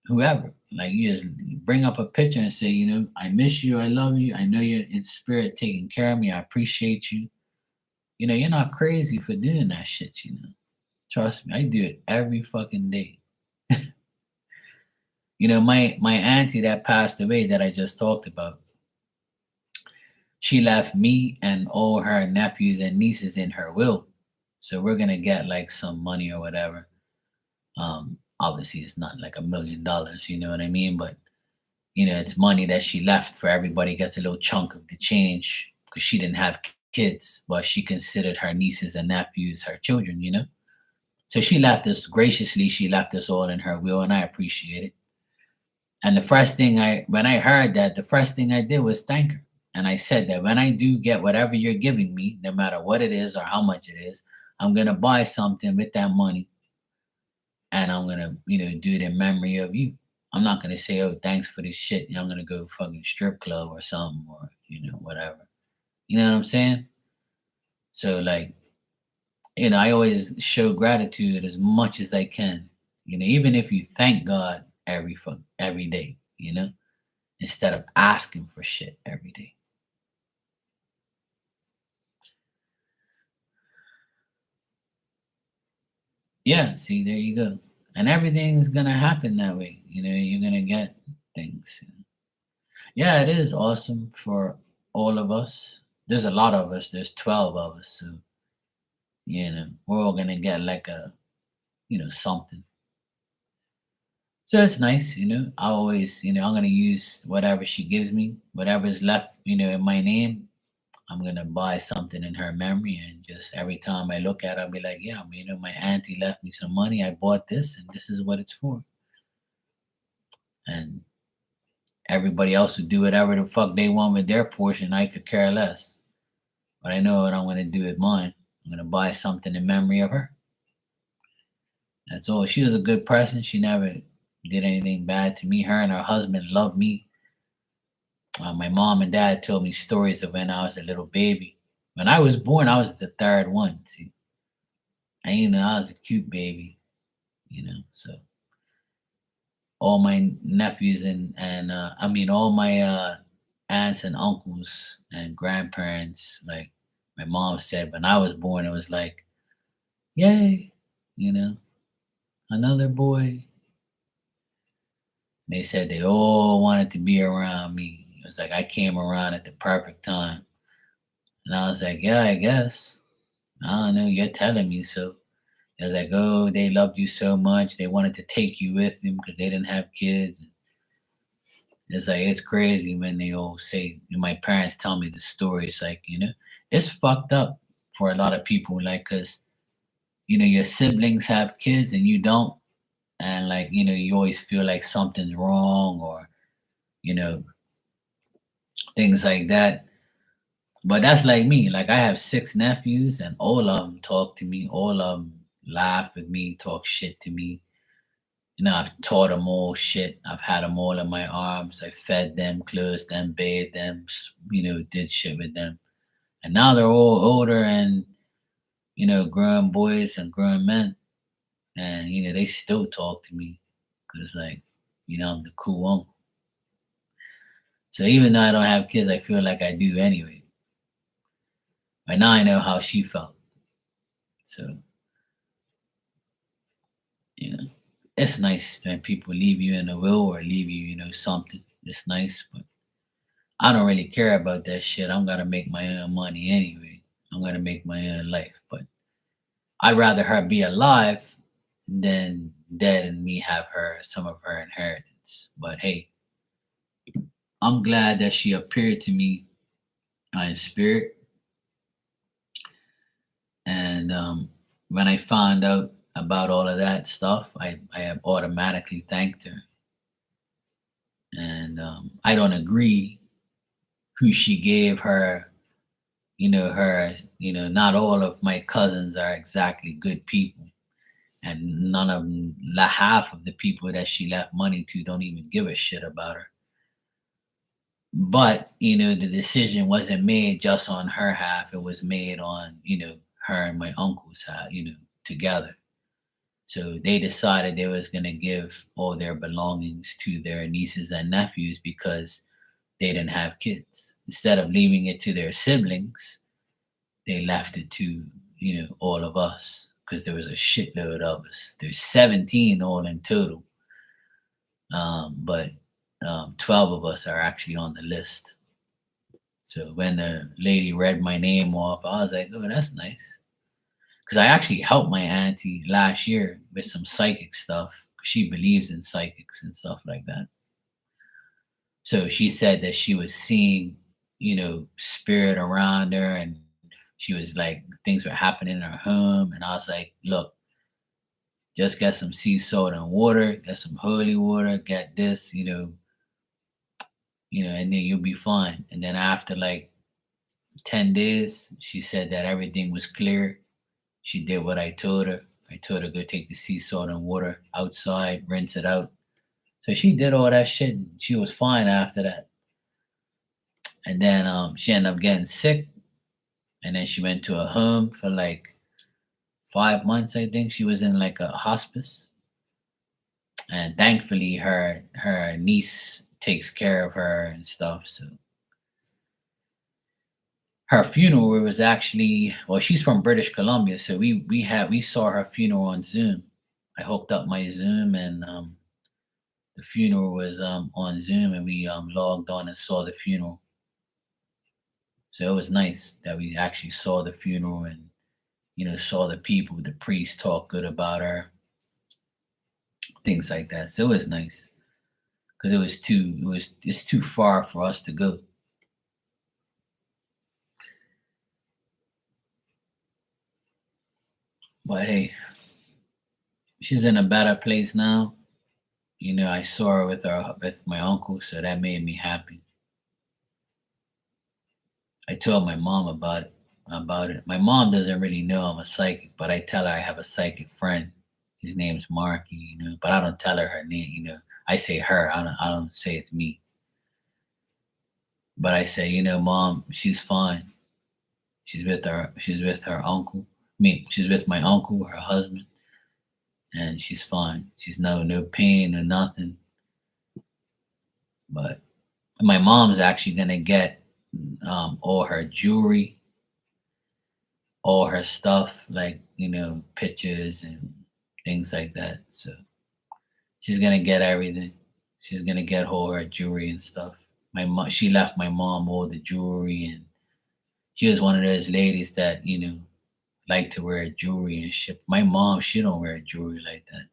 whoever, like you just bring up a picture and say, I miss you, I love you, I know you're in spirit taking care of me, I appreciate you. You're not crazy for doing that shit. Trust me, I do it every fucking day. My auntie that passed away that I just talked about, she left me and all her nephews and nieces in her will. So we're gonna get like some money or whatever. Obviously it's not like $1 million, you know what I mean? But it's money that she left for everybody gets a little chunk of the change because she didn't have kids, but she considered her nieces and nephews her children. So she left us graciously, she left us all in her will, and I appreciate it. And when I heard that, the first thing I did was thank her. And I said that when I do get whatever you're giving me, no matter what it is or how much it is, I'm gonna buy something with that money, and I'm gonna, do it in memory of you. I'm not gonna say, "Oh, thanks for this shit." I'm gonna go fucking strip club or something, or whatever. You know what I'm saying? So like, I always show gratitude as much as I can. Even if you thank God every day, instead of asking for shit every day. Yeah, see, there you go. And everything's gonna happen that way. You're gonna get things. Yeah, it is awesome for all of us. There's a lot of us. There's 12 of us. So, we're all gonna get like something. So that's nice. I always, I'm gonna use whatever she gives me, whatever's left, in my name. I'm gonna buy something in her memory, and just every time I look at it, I'll be like, yeah, my auntie left me some money. I bought this, and this is what it's for. And everybody else would do whatever the fuck they want with their portion. I could care less. But I know what I'm gonna do with mine. I'm gonna buy something in memory of her. That's all. She was a good person. She never did anything bad to me. Her and her husband loved me. My mom and dad told me stories of when I was a little baby. When I was born, I was the third one. See, I was a cute baby, So all my nephews and I mean all my aunts and uncles and grandparents, like my mom said, when I was born, it was like, yay, you know, another boy. They said they all wanted to be around me. It was like I came around at the perfect time. And I was like, yeah, I guess. I don't know. You're telling me so. It was like, oh, they loved you so much. They wanted to take you with them because they didn't have kids. It's like, it's crazy when they all say, my parents tell me the story. It's like, it's fucked up for a lot of people. Like, because, your siblings have kids and you don't. And like, you always feel like something's wrong or, you know, things like that. But that's like me. Like I have six nephews, and all of them talk to me. All of them laugh with me, talk shit to me. I've taught them all shit. I've had them all in my arms. I fed them, clothed them, bathed them. Did shit with them. And now they're all older and grown boys and grown men, and they still talk to me because like I'm the cool uncle. So even though I don't have kids, I feel like I do anyway. But now I know how she felt. So, you know, it's nice when people leave you in a will or leave you, something. It's nice, but I don't really care about that shit. I'm gonna make my own money anyway. I'm gonna make my own life. But I'd rather her be alive than dead and me have her some of her inheritance. But hey, I'm glad that she appeared to me in spirit. And when I found out about all of that stuff, I have automatically thanked her. And I don't agree who she gave her, not all of my cousins are exactly good people. And none of them, half of the people that she left money to don't even give a shit about her. But, the decision wasn't made just on her half. It was made on, her and my uncle's half, together. So they decided they was going to give all their belongings to their nieces and nephews because they didn't have kids. Instead of leaving it to their siblings, they left it to, all of us because there was a shitload of us. There's 17 all in total. But 12 of us are actually on the list. So when the lady read my name off, I was like, oh, that's nice. Because I actually helped my auntie last year with some psychic stuff. She believes in psychics and stuff like that. So she said that she was seeing, spirit around her, and she was like, things were happening in her home. And I was like, look, just get some sea salt and water, get some holy water, get this, and then you'll be fine. And then after like 10 days, she said that everything was clear. She did what I told her. I told her go take the sea salt and water outside, rinse it out. So she did all that shit. And she was fine after that. And then she ended up getting sick. And then she went to a home for like 5 months, I think. She was in like a hospice. And thankfully her niece takes care of her and stuff. So her funeral was actually, well, she's from British Columbia, so we saw her funeral on Zoom. I hooked up my Zoom, and the funeral was on Zoom, and we logged on and saw the funeral. So it was nice that we actually saw the funeral and saw the people, the priest talk good about her, things like that. So it was nice because it's too far for us to go. But hey, she's in a better place now. I saw her with my uncle, so that made me happy. I told my mom about it. about it. My mom doesn't really know I'm a psychic, but I tell her I have a psychic friend. His name's Marky, but I don't tell her her name. I say her. I don't say it's me. But I say, mom, she's fine. She's with her uncle. She's with my uncle, her husband, and she's fine. She's no pain or nothing. But my mom's actually gonna get all her jewelry, all her stuff, like pictures and things like that. So she's gonna get everything. She's gonna get all her jewelry and stuff. She left my mom all the jewelry, and she was one of those ladies that like to wear jewelry and shit. My mom, she don't wear jewelry like that.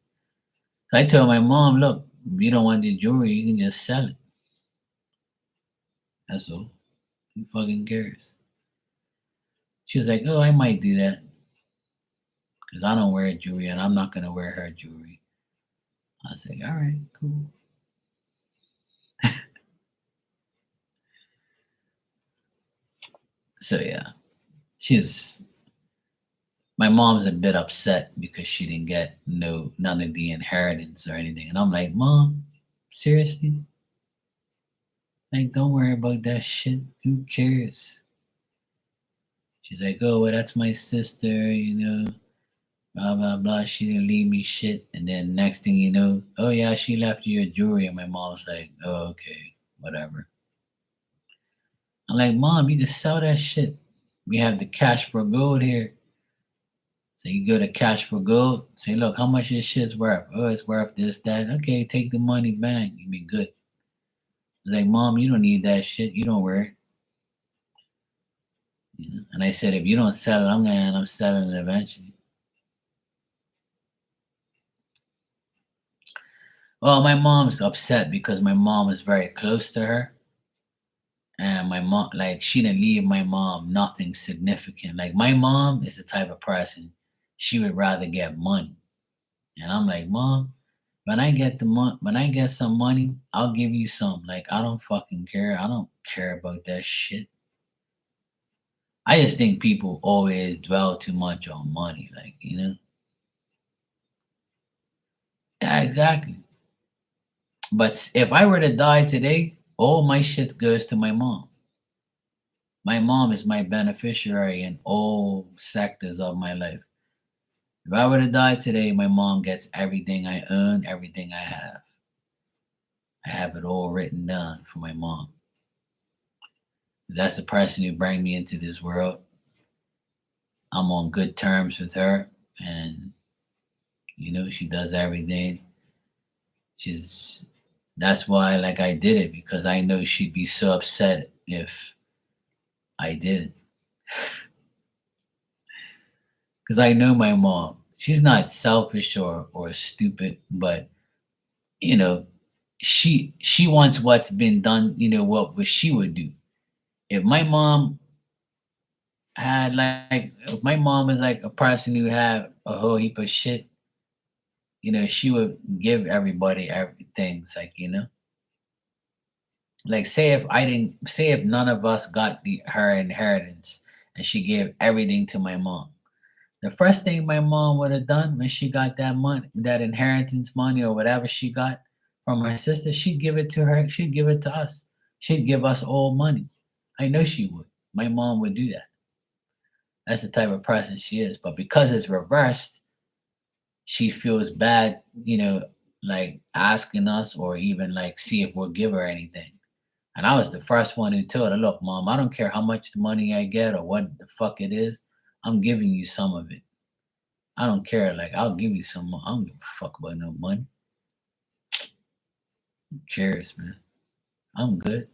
So I told my mom, look, if you don't want the jewelry, you can just sell it. That's all. Who fucking cares? She was like, oh, I might do that because I don't wear jewelry and I'm not gonna wear her jewelry. I was like, all right, cool. So yeah, she's my mom's a bit upset because she didn't get none of the inheritance or anything. And I'm like, Mom, seriously? Like, don't worry about that shit. Who cares? She's like, oh, well, that's my sister. Blah, blah, blah. She didn't leave me shit. And then next thing you know, oh, yeah, she left you your jewelry. And my mom's like, oh, okay, whatever. I'm like, Mom, you can sell that shit. We have the cash for gold here. So you go to Cash for Gold, say, look, how much this shit's worth? Oh, it's worth this, that. Okay, take the money, bang. You be good. It's like, Mom, you don't need that shit. You don't wear it. And I said, if you don't sell it, I'm gonna end up selling it eventually. Well, my mom's upset because my mom is very close to her. And my mom, like, she didn't leave my mom nothing significant. Like, my mom is the type of person, she would rather get money. And I'm like, Mom, when I get some money, I'll give you some. Like, I don't fucking care. I don't care about that shit. I just think people always dwell too much on money, like. Yeah, exactly. But if I were to die today, all my shit goes to my mom. My mom is my beneficiary in all sectors of my life. If I were to die today, my mom gets everything I own, everything I have. I have it all written down for my mom. That's the person who brought me into this world. I'm on good terms with her, and she does everything. She's That's why, like, I did it because I know she'd be so upset if I didn't. Because I know my mom. She's not selfish or stupid, but you know, she wants what's been done. What she would do if my mom had like if my mom is like a person who had a whole heap of shit. She would give everybody everything. It's like say if none of us got the her inheritance and she gave everything to my mom. The first thing my mom would have done when she got that money, that inheritance money or whatever she got from her sister, she'd give it to her. She'd give it to us. She'd give us all money. I know she would. My mom would do that. That's the type of person she is. But because it's reversed, she feels bad, like asking us or even like see if we'll give her anything. And I was the first one who told her, look, Mom, I don't care how much money I get or what the fuck it is. I'm giving you some of it. I don't care. Like, I'll give you some. I don't give a fuck about no money. Who cares, man? I'm good.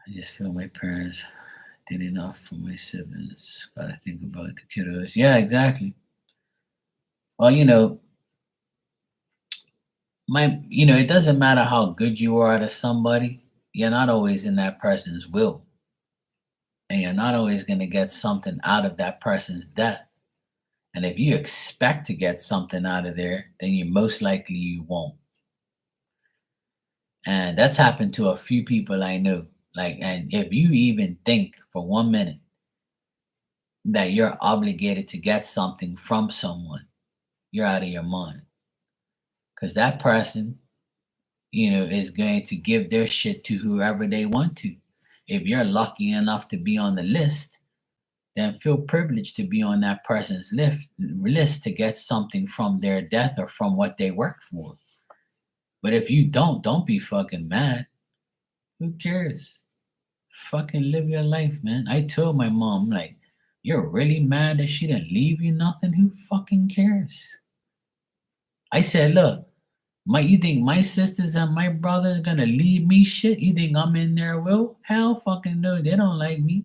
I just feel my parents did enough for my siblings. Gotta think about the kiddos. Yeah, exactly. Well, it doesn't matter how good you are to somebody, you're not always in that person's will. And you're not always going to get something out of that person's death. And if you expect to get something out of there, then you most likely you won't. And that's happened to a few people I know. Like, and if you even think for 1 minute that you're obligated to get something from someone, you're out of your mind. Because that person, is going to give their shit to whoever they want to. If you're lucky enough to be on the list, then feel privileged to be on that person's list to get something from their death or from what they worked for. But if you don't be fucking mad. Who cares? Fucking live your life, man. I told my mom, like, you're really mad that she didn't leave you nothing? Who fucking cares? I said, look, you think my sisters and my brother are gonna leave me shit? You think I'm in their will? Hell fucking no, they don't like me.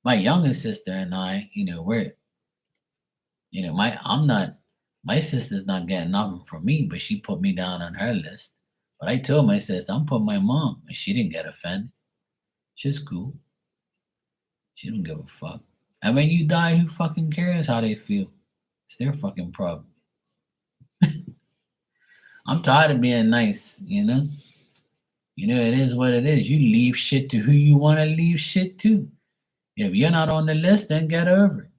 My youngest sister and I, we're, my sister's not getting nothing from me, but she put me down on her list. But I told my sister, I'm putting my mom, and she didn't get offended. She's cool. She don't give a fuck. And when you die, who fucking cares how they feel? It's their fucking problem. I'm tired of being nice, it is what it is. You leave shit to who you want to leave shit to. If you're not on the list, then get over it.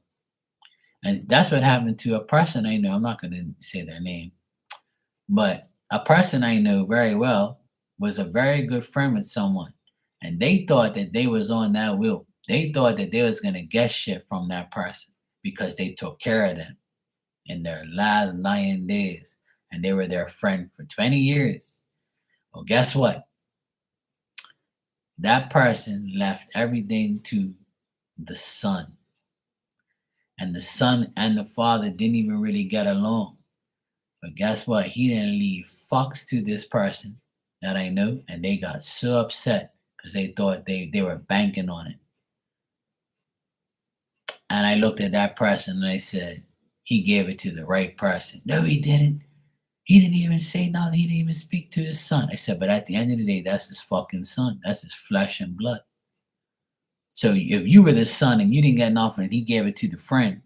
And that's what happened to a person I know. I'm not going to say their name, but a person I know very well was a very good friend with someone, and they thought that they was on that will. They thought that they was going to get shit from that person because they took care of them in their last 9 days, and they were their friend for 20 years. Well, guess what? That person left everything to the son. And the son and the father didn't even really get along. But guess what? He didn't leave fucks to this person that I know, and they got so upset because they thought they were banking on it. And I looked at that person and I said, he gave it to the right person. No, he didn't. He didn't even say nothing. He didn't even speak to his son. I said, but at the end of the day, that's his fucking son. That's his flesh and blood. So if you were the son and you didn't get nothing and he gave it to the friend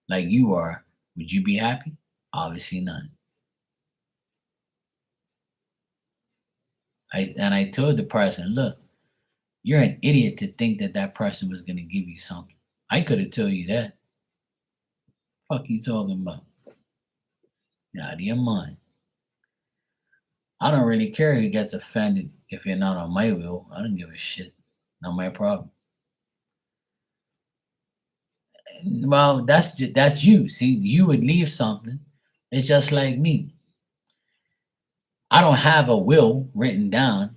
like you are, would you be happy? Obviously not. I told the person, look, you're an idiot to think that that person was going to give you something. I could have told you that. Fuck you talking about? You're out of your mind. I don't really care who gets offended if you're not on my will. I don't give a shit. Not my problem. Well, that's you. See, you would leave something. It's just like me. I don't have a will written down,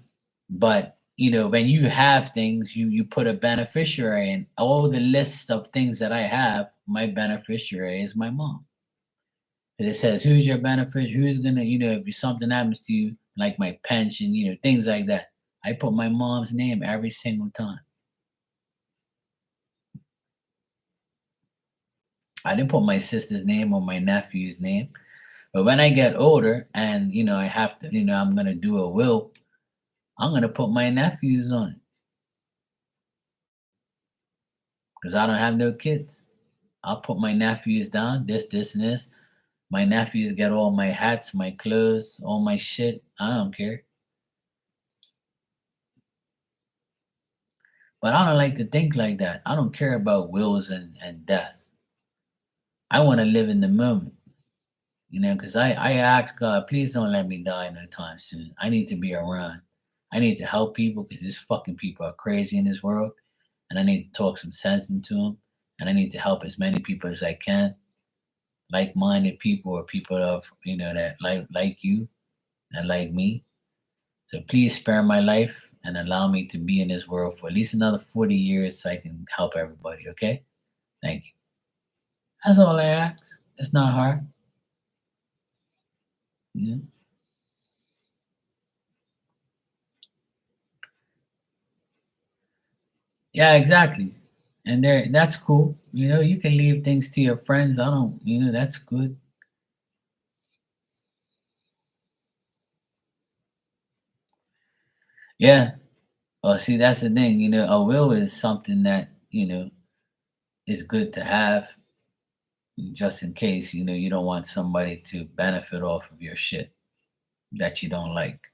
but when you have things, you put a beneficiary in. All the lists of things that I have, my beneficiary is my mom. It says who's your beneficiary, who's gonna, if something happens to you, like my pension, things like that. I put my mom's name every single time. I didn't put my sister's name or my nephew's name. But when I get older and I have to, I'm gonna do a will, I'm gonna put my nephews on it. Because I don't have no kids. I'll put my nephews down, this, and this. My nephews get all my hats, my clothes, all my shit. I don't care. But I don't like to think like that. I don't care about wills and death. I want to live in the moment. Because I ask God, please don't let me die no time soon. I need to be around. I need to help people because these fucking people are crazy in this world. And I need to talk some sense into them. And I need to help as many people as I can. Like-minded people or people of, that like you, that like me. So please spare my life and allow me to be in this world for at least another 40 years so I can help everybody, okay? Thank you. That's all I ask. It's not hard. Yeah. Yeah, exactly. And that's cool. You can leave things to your friends. I don't, that's good. Yeah. Well, see, that's the thing. A will is something that, is good to have just in case, you don't want somebody to benefit off of your shit that you don't like.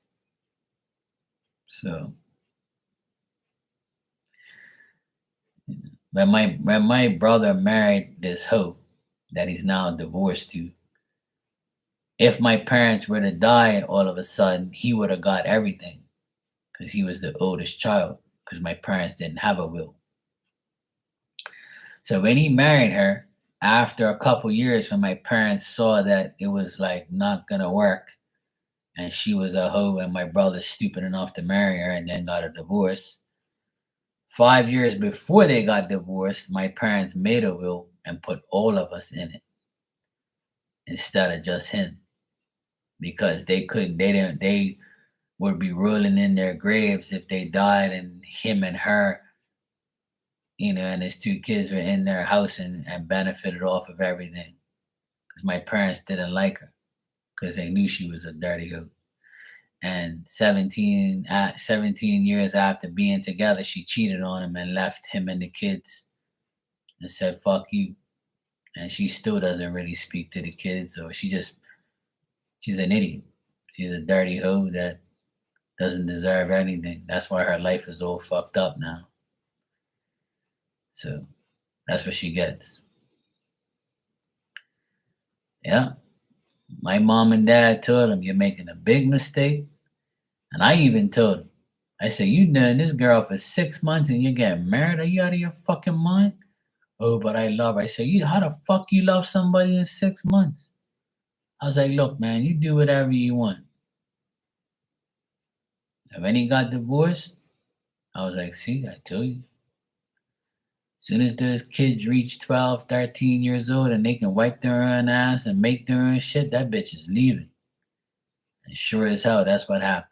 So when my brother married this hoe that he's now divorced to, if my parents were to die all of a sudden, he would have got everything because he was the oldest child. Because my parents didn't have a will. So when he married her, after a couple years, when my parents saw that it was like not gonna work, and she was a hoe, and my brother's stupid enough to marry her, and then got a divorce. 5 years before they got divorced, my parents made a will and put all of us in it instead of just him because they would be rolling in their graves if they died and him and her, and his two kids were in their house and benefited off of everything because my parents didn't like her because they knew she was a dirty hoe. And 17 years after being together, she cheated on him and left him and the kids and said, fuck you. And she still doesn't really speak to the kids, or she's an idiot. She's a dirty hoe that doesn't deserve anything. That's why her life is all fucked up now. So that's what she gets. Yeah. My mom and dad told him, you're making a big mistake. And I even told him, I said, you known this girl for 6 months and you're getting married? Are you out of your fucking mind? Oh, but I love her. I said, how the fuck you love somebody in 6 months? I was like, look, man, you do whatever you want. And when he got divorced, I was like, see, I told you. As soon as those kids reach 12, 13 years old and they can wipe their own ass and make their own shit, that bitch is leaving. And sure as hell, that's what happened.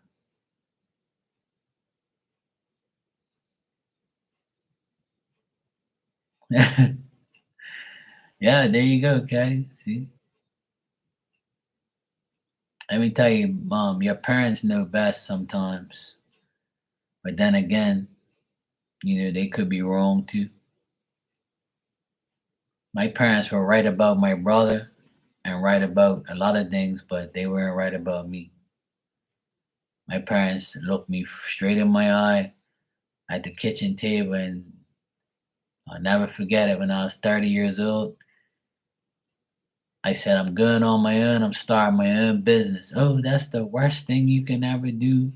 Yeah, there you go, Caddy. See? Let me tell you, Mom, your parents know best sometimes. But then again, they could be wrong too. My parents were right about my brother and right about a lot of things, but they weren't right about me. My parents looked me straight in my eye at the kitchen table, and I'll never forget it. When I was 30 years old, I said, I'm going on my own. I'm starting my own business. Oh, that's the worst thing you can ever do.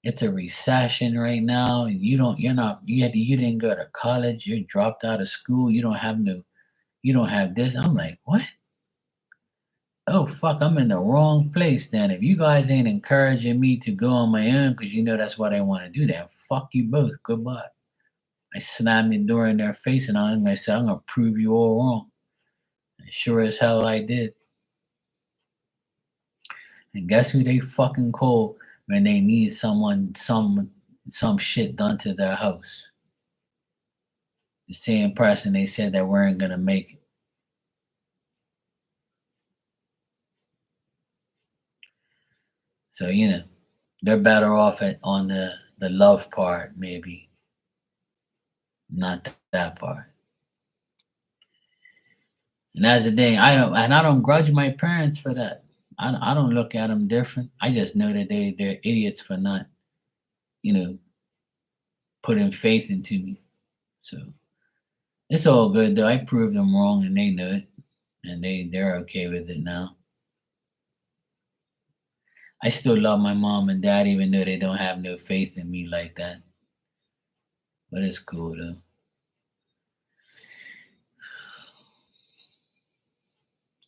It's a recession right now, and you didn't go to college. You dropped out of school. You don't have this. I'm like, what? Oh, fuck, I'm in the wrong place then. If you guys ain't encouraging me to go on my own because that's what I want to do, then fuck you both. Goodbye. I slammed the door in their face and I said, I'm going to prove you all wrong. And sure as hell I did. And guess who they fucking call when they need some shit done to their house? The same person they said they weren't going to make it. So, they're better off on the love part, maybe. Not that part. And that's the thing. I don't grudge my parents for that. I don't look at them different. I just know that they're idiots for not, putting faith into me. So it's all good though. I proved them wrong and they know it. And they're okay with it now. I still love my mom and dad even though they don't have no faith in me like that. But it's cool though.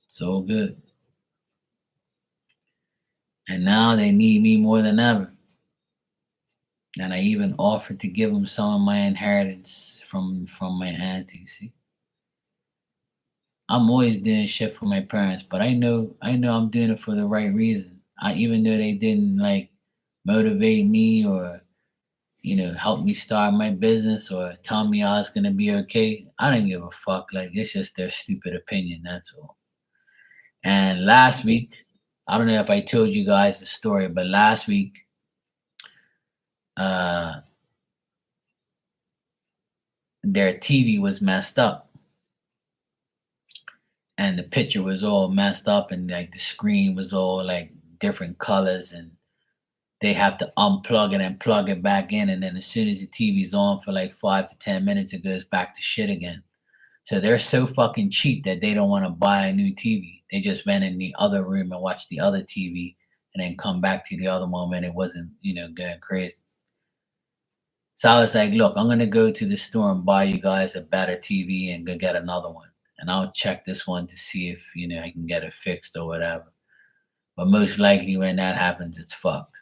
It's all good. And now they need me more than ever. And I even offered to give them some of my inheritance from my auntie. See, I'm always doing shit for my parents, but I know I'm doing it for the right reason. Even though they didn't like motivate me or help me start my business or tell me I was gonna be okay. I didn't give a fuck. Like it's just their stupid opinion. That's all. And last week, I don't know if I told you guys the story, but last week, uh, their TV was messed up, and the picture was all messed up, and like the screen was all like different colors, and they have to unplug it and plug it back in, and then as soon as the TV's on for like 5 to 10 minutes, it goes back to shit again. So they're so fucking cheap that they don't want to buy a new TV. They just went in the other room and watched the other TV and then come back to the other moment. It wasn't, going crazy. So I was like, look, I'm gonna go to the store and buy you guys a better TV and go get another one. And I'll check this one to see if I can get it fixed or whatever. But most likely when that happens, it's fucked.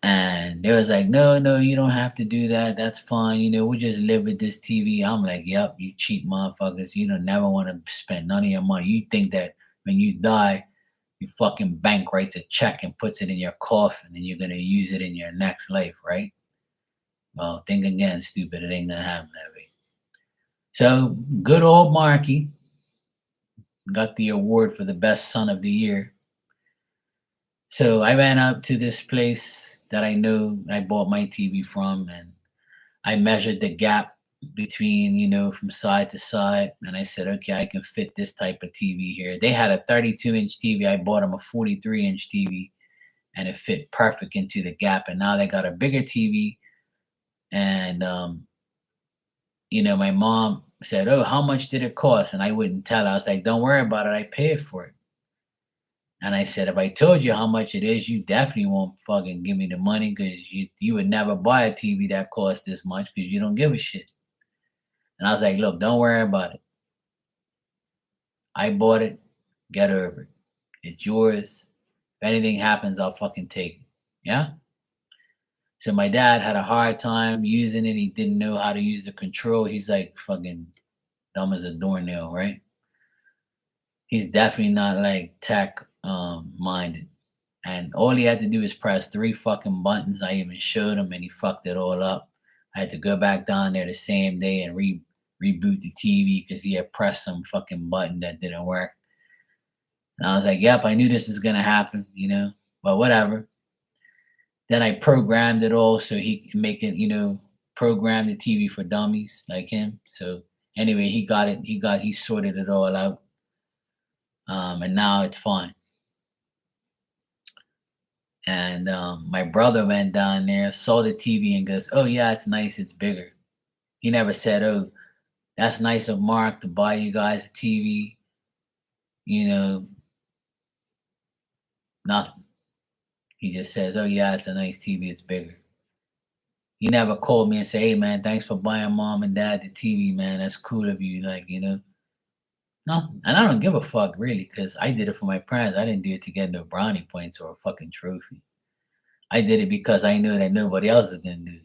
And they was like, no, no, you don't have to do that. That's fine. We'll just live with this TV. I'm like, yep, you cheap motherfuckers. You don't never want to spend none of your money. You think that when you die, your fucking bank writes a check and puts it in your coffin and you're going to use it in your next life, right? Well, think again, stupid. It ain't going to happen that way. So good old Marky got the award for the best son of the year. So I ran up to this place that I know I bought my TV from, and I measured the gap between, from side to side. And I said, okay, I can fit this type of TV here. They had a 32-inch TV. I bought them a 43-inch TV, and it fit perfect into the gap. And now they got a bigger TV. And, my mom said, oh, how much did it cost? And I wouldn't tell her. I was like, don't worry about it. I paid for it. And I said, if I told you how much it is, you definitely won't fucking give me the money, because you would never buy a TV that costs this much because you don't give a shit. And I was like, look, don't worry about it. I bought it. Get over it. It's yours. If anything happens, I'll fucking take it. Yeah? So my dad had a hard time using it. He didn't know how to use the control. He's like fucking dumb as a doornail, right? He's definitely not like tech minded. And all he had to do is press 3 fucking buttons. I even showed him and he fucked it all up. I had to go back down there the same day and reboot the TV because he had pressed some fucking button that didn't work. And I was like, yep, I knew this was going to happen, but whatever. Then I programmed it all so he can make it, program the TV for dummies like him. So anyway, he got it. He sorted it all out. And now it's fine. And my brother went down there, saw the TV and goes, oh yeah, it's nice. It's bigger. He never said, oh, that's nice of Mark to buy you guys a TV. Nothing. He just says, oh yeah, it's a nice TV. It's bigger. He never called me and said, hey man, thanks for buying mom and dad the TV, man. That's cool of you. Nothing. And I don't give a fuck really, because I did it for my parents. I didn't do it to get no brownie points or a fucking trophy. I did it because I knew that nobody else was going to do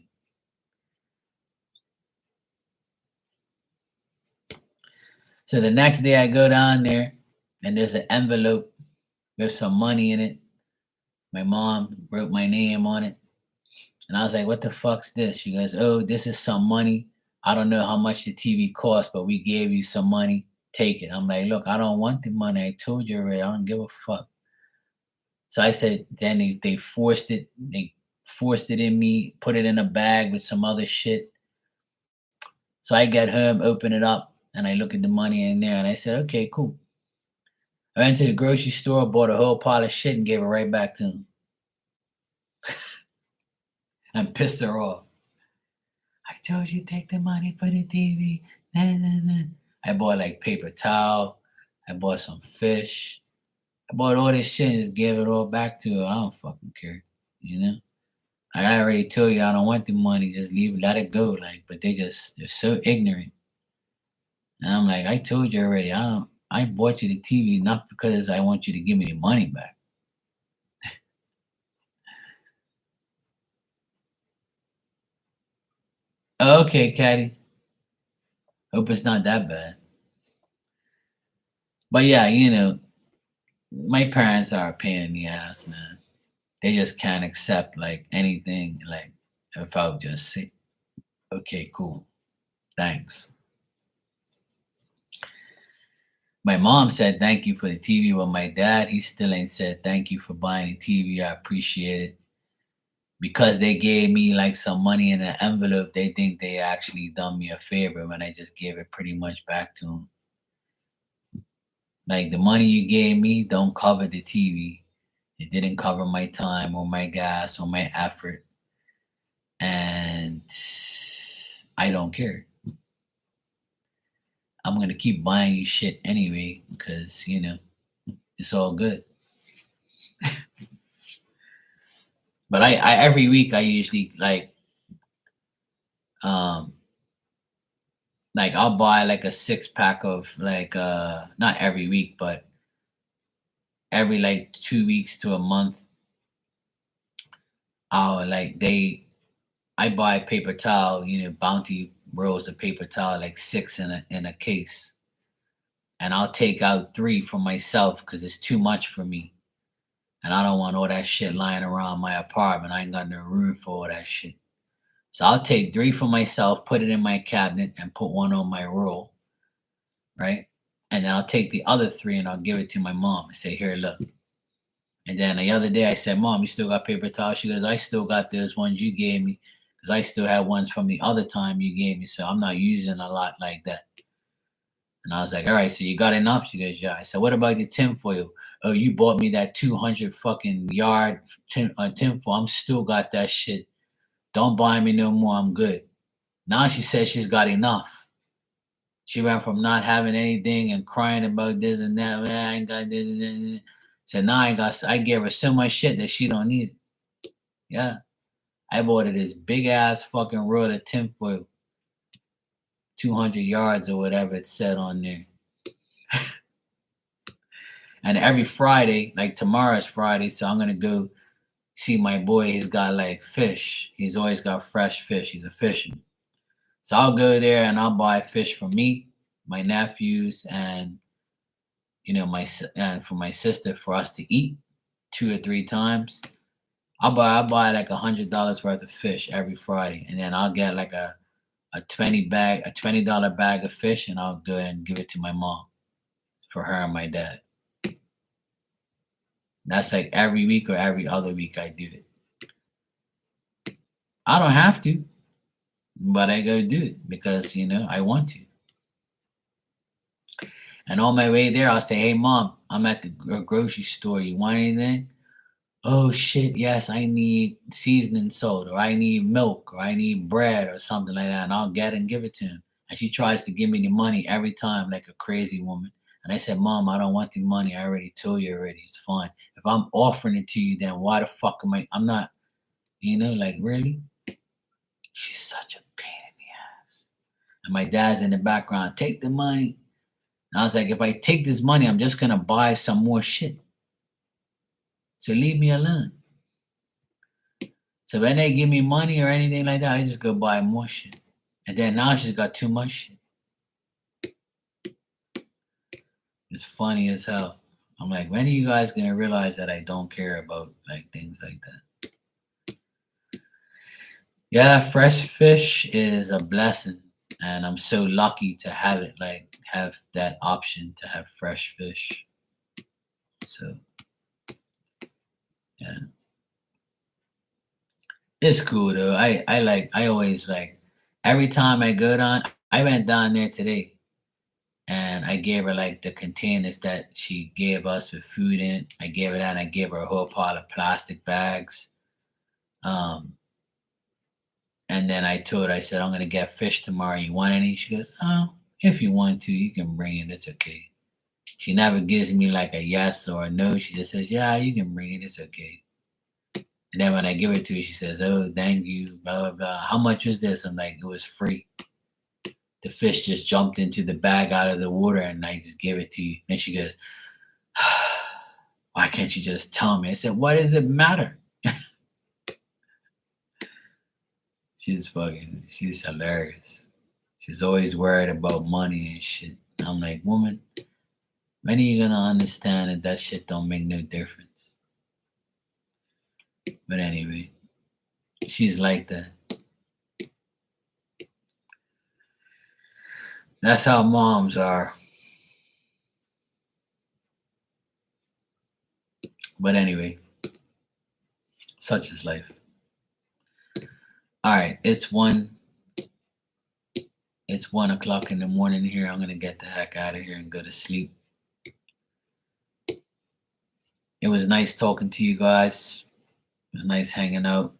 it. So the next day I go down there and there's an envelope with some money in it. My mom wrote my name on it. And I was like, what the fuck's this? She goes, oh, this is some money. I don't know how much the TV cost, but we gave you some money. Take it. I'm like, look, I don't want the money. I told you already. I don't give a fuck. So I said, then they forced it. They forced it in me, put it in a bag with some other shit. So I get home, open it up, and I look at the money in there, and I said, okay, cool. I went to the grocery store, bought a whole pile of shit, and gave it right back to him. And pissed her off. I told you take the money for the TV. I bought like paper towel. I bought some fish. I bought all this shit and just gave it all back to her. I don't fucking care, I already told you I don't want the money. Just leave it, let it go. But they're so ignorant. And I'm like, I told you already. I bought you the TV not because I want you to give me the money back. Okay, Caddy. Hope it's not that bad. But yeah, my parents are a pain in the ass, man. They just can't accept anything. If I would just say, okay, cool, thanks. My mom said thank you for the TV, but my dad, he still ain't said thank you for buying the TV. I appreciate it. Because they gave me some money in an envelope, they think they actually done me a favor when I just gave it pretty much back to them. The money you gave me don't cover the TV. It didn't cover my time or my gas or my effort. And I don't care. I'm going to keep buying you shit anyway because, it's all good. But I every week I usually um I'll buy like a 6 pack of not every week, but every like 2 weeks to a month. I'll like they I buy paper towel, Bounty rolls of paper towel, like 6 in a case. And I'll take out 3 for myself because it's too much for me. And I don't want all that shit lying around my apartment. I ain't got no room for all that shit. So I'll take 3 for myself, put it in my cabinet, and put 1 on my roll, right? And then I'll take the other 3 and I'll give it to my mom and say, "Here, look." And then the other day I said, "Mom, you still got paper towels?" She goes, "I still got those ones you gave me because I still have ones from the other time you gave me. So I'm not using a lot like that." And I was like, "All right, so you got enough?" She goes, "Yeah." I said, "What about your tinfoil?" "Oh, you bought me that 200 fucking yard tinfoil. I'm still got that shit. Don't buy me no more. I'm good." Now she says she's got enough. She went from not having anything and crying about this and that. "Man, I ain't got this and that." So now I gave her so much shit that she don't need it. Yeah. I bought her this big ass fucking roll of tinfoil. 200 yards or whatever it said on there. And every Friday, like tomorrow's Friday, so I'm gonna go see my boy. He's got like fish. He's always got fresh fish. He's a fisherman. So I'll go there and I'll buy fish for me, my nephews, and and for my sister for us to eat 2 or 3 times. I'll buy like $100 worth of fish every Friday, and then I'll get like a $20 bag of fish, and I'll go and give it to my mom for her and my dad. That's like every week or every other week I do it. I don't have to, but I go do it because I want to. And on my way there, I'll say, "Hey mom, I'm at the grocery store. You want anything?" "Oh shit, yes, I need seasoning salt, or I need milk, or I need bread, or something like that." And I'll get it and give it to him. And she tries to give me the money every time like a crazy woman. And I said, "Mom, I don't want the money. I already told you already. It's fine. If I'm offering it to you, then why the fuck I'm not, like really?" She's such a pain in the ass. And my dad's in the background, "Take the money." And I was like, if I take this money, I'm just gonna buy some more shit. So leave me alone. So when they give me money or anything like that, I just go buy more shit. And then now she's got too much shit. It's funny as hell. I'm like, when are you guys gonna realize that I don't care about like things like that? Yeah, fresh fish is a blessing, and I'm so lucky to have it. Like, have that option to have fresh fish. So yeah, it's cool though. I always like every time I go down. I went down there today and I gave her like the containers that she gave us with food in it. I gave her that and I gave her a whole pile of plastic bags. Um, and then I told her, I said, "I'm gonna get fish tomorrow. You want any?" She goes, "Oh, if you want to, you can bring it. It's okay." She never gives me like a yes or a no. She just says, "Yeah, you can bring it. It's okay." And then when I give it to her, she says, "Oh, thank you, blah blah blah. How much was this?" I'm like, "It was free." The fish just jumped into the bag out of the water and I just gave it to you. And she goes, "Why can't you just tell me?" I said, "What does it matter?" She's hilarious. She's always worried about money and shit. I'm like, woman, when are you gonna understand that that shit don't make no difference? But anyway, she's like that. That's how moms are. But anyway, such is life. All right, it's 1 o'clock in the morning here. I'm gonna get the heck out of here and go to sleep. It was nice talking to you guys. It was nice hanging out.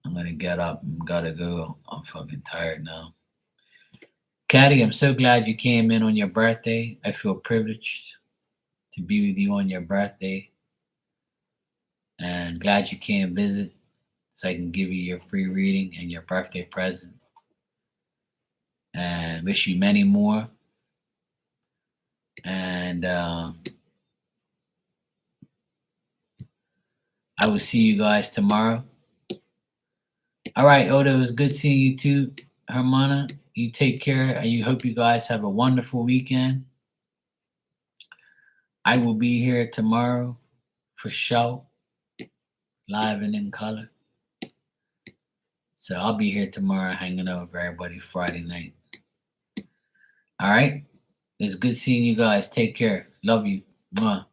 I'm gonna get up and gotta go. I'm fucking tired now. Caddy, I'm so glad you came in on your birthday. I feel privileged to be with you on your birthday. And glad you came visit so I can give you your free reading and your birthday present. And wish you many more. And I will see you guys tomorrow. All right, Oda, it was good seeing you too. Hermana, you take care. And you hope you guys have a wonderful weekend. I will be here tomorrow for show, live and in color. So I'll be here tomorrow hanging out with everybody Friday night. All right. It's good seeing you guys. Take care. Love you. Mwah.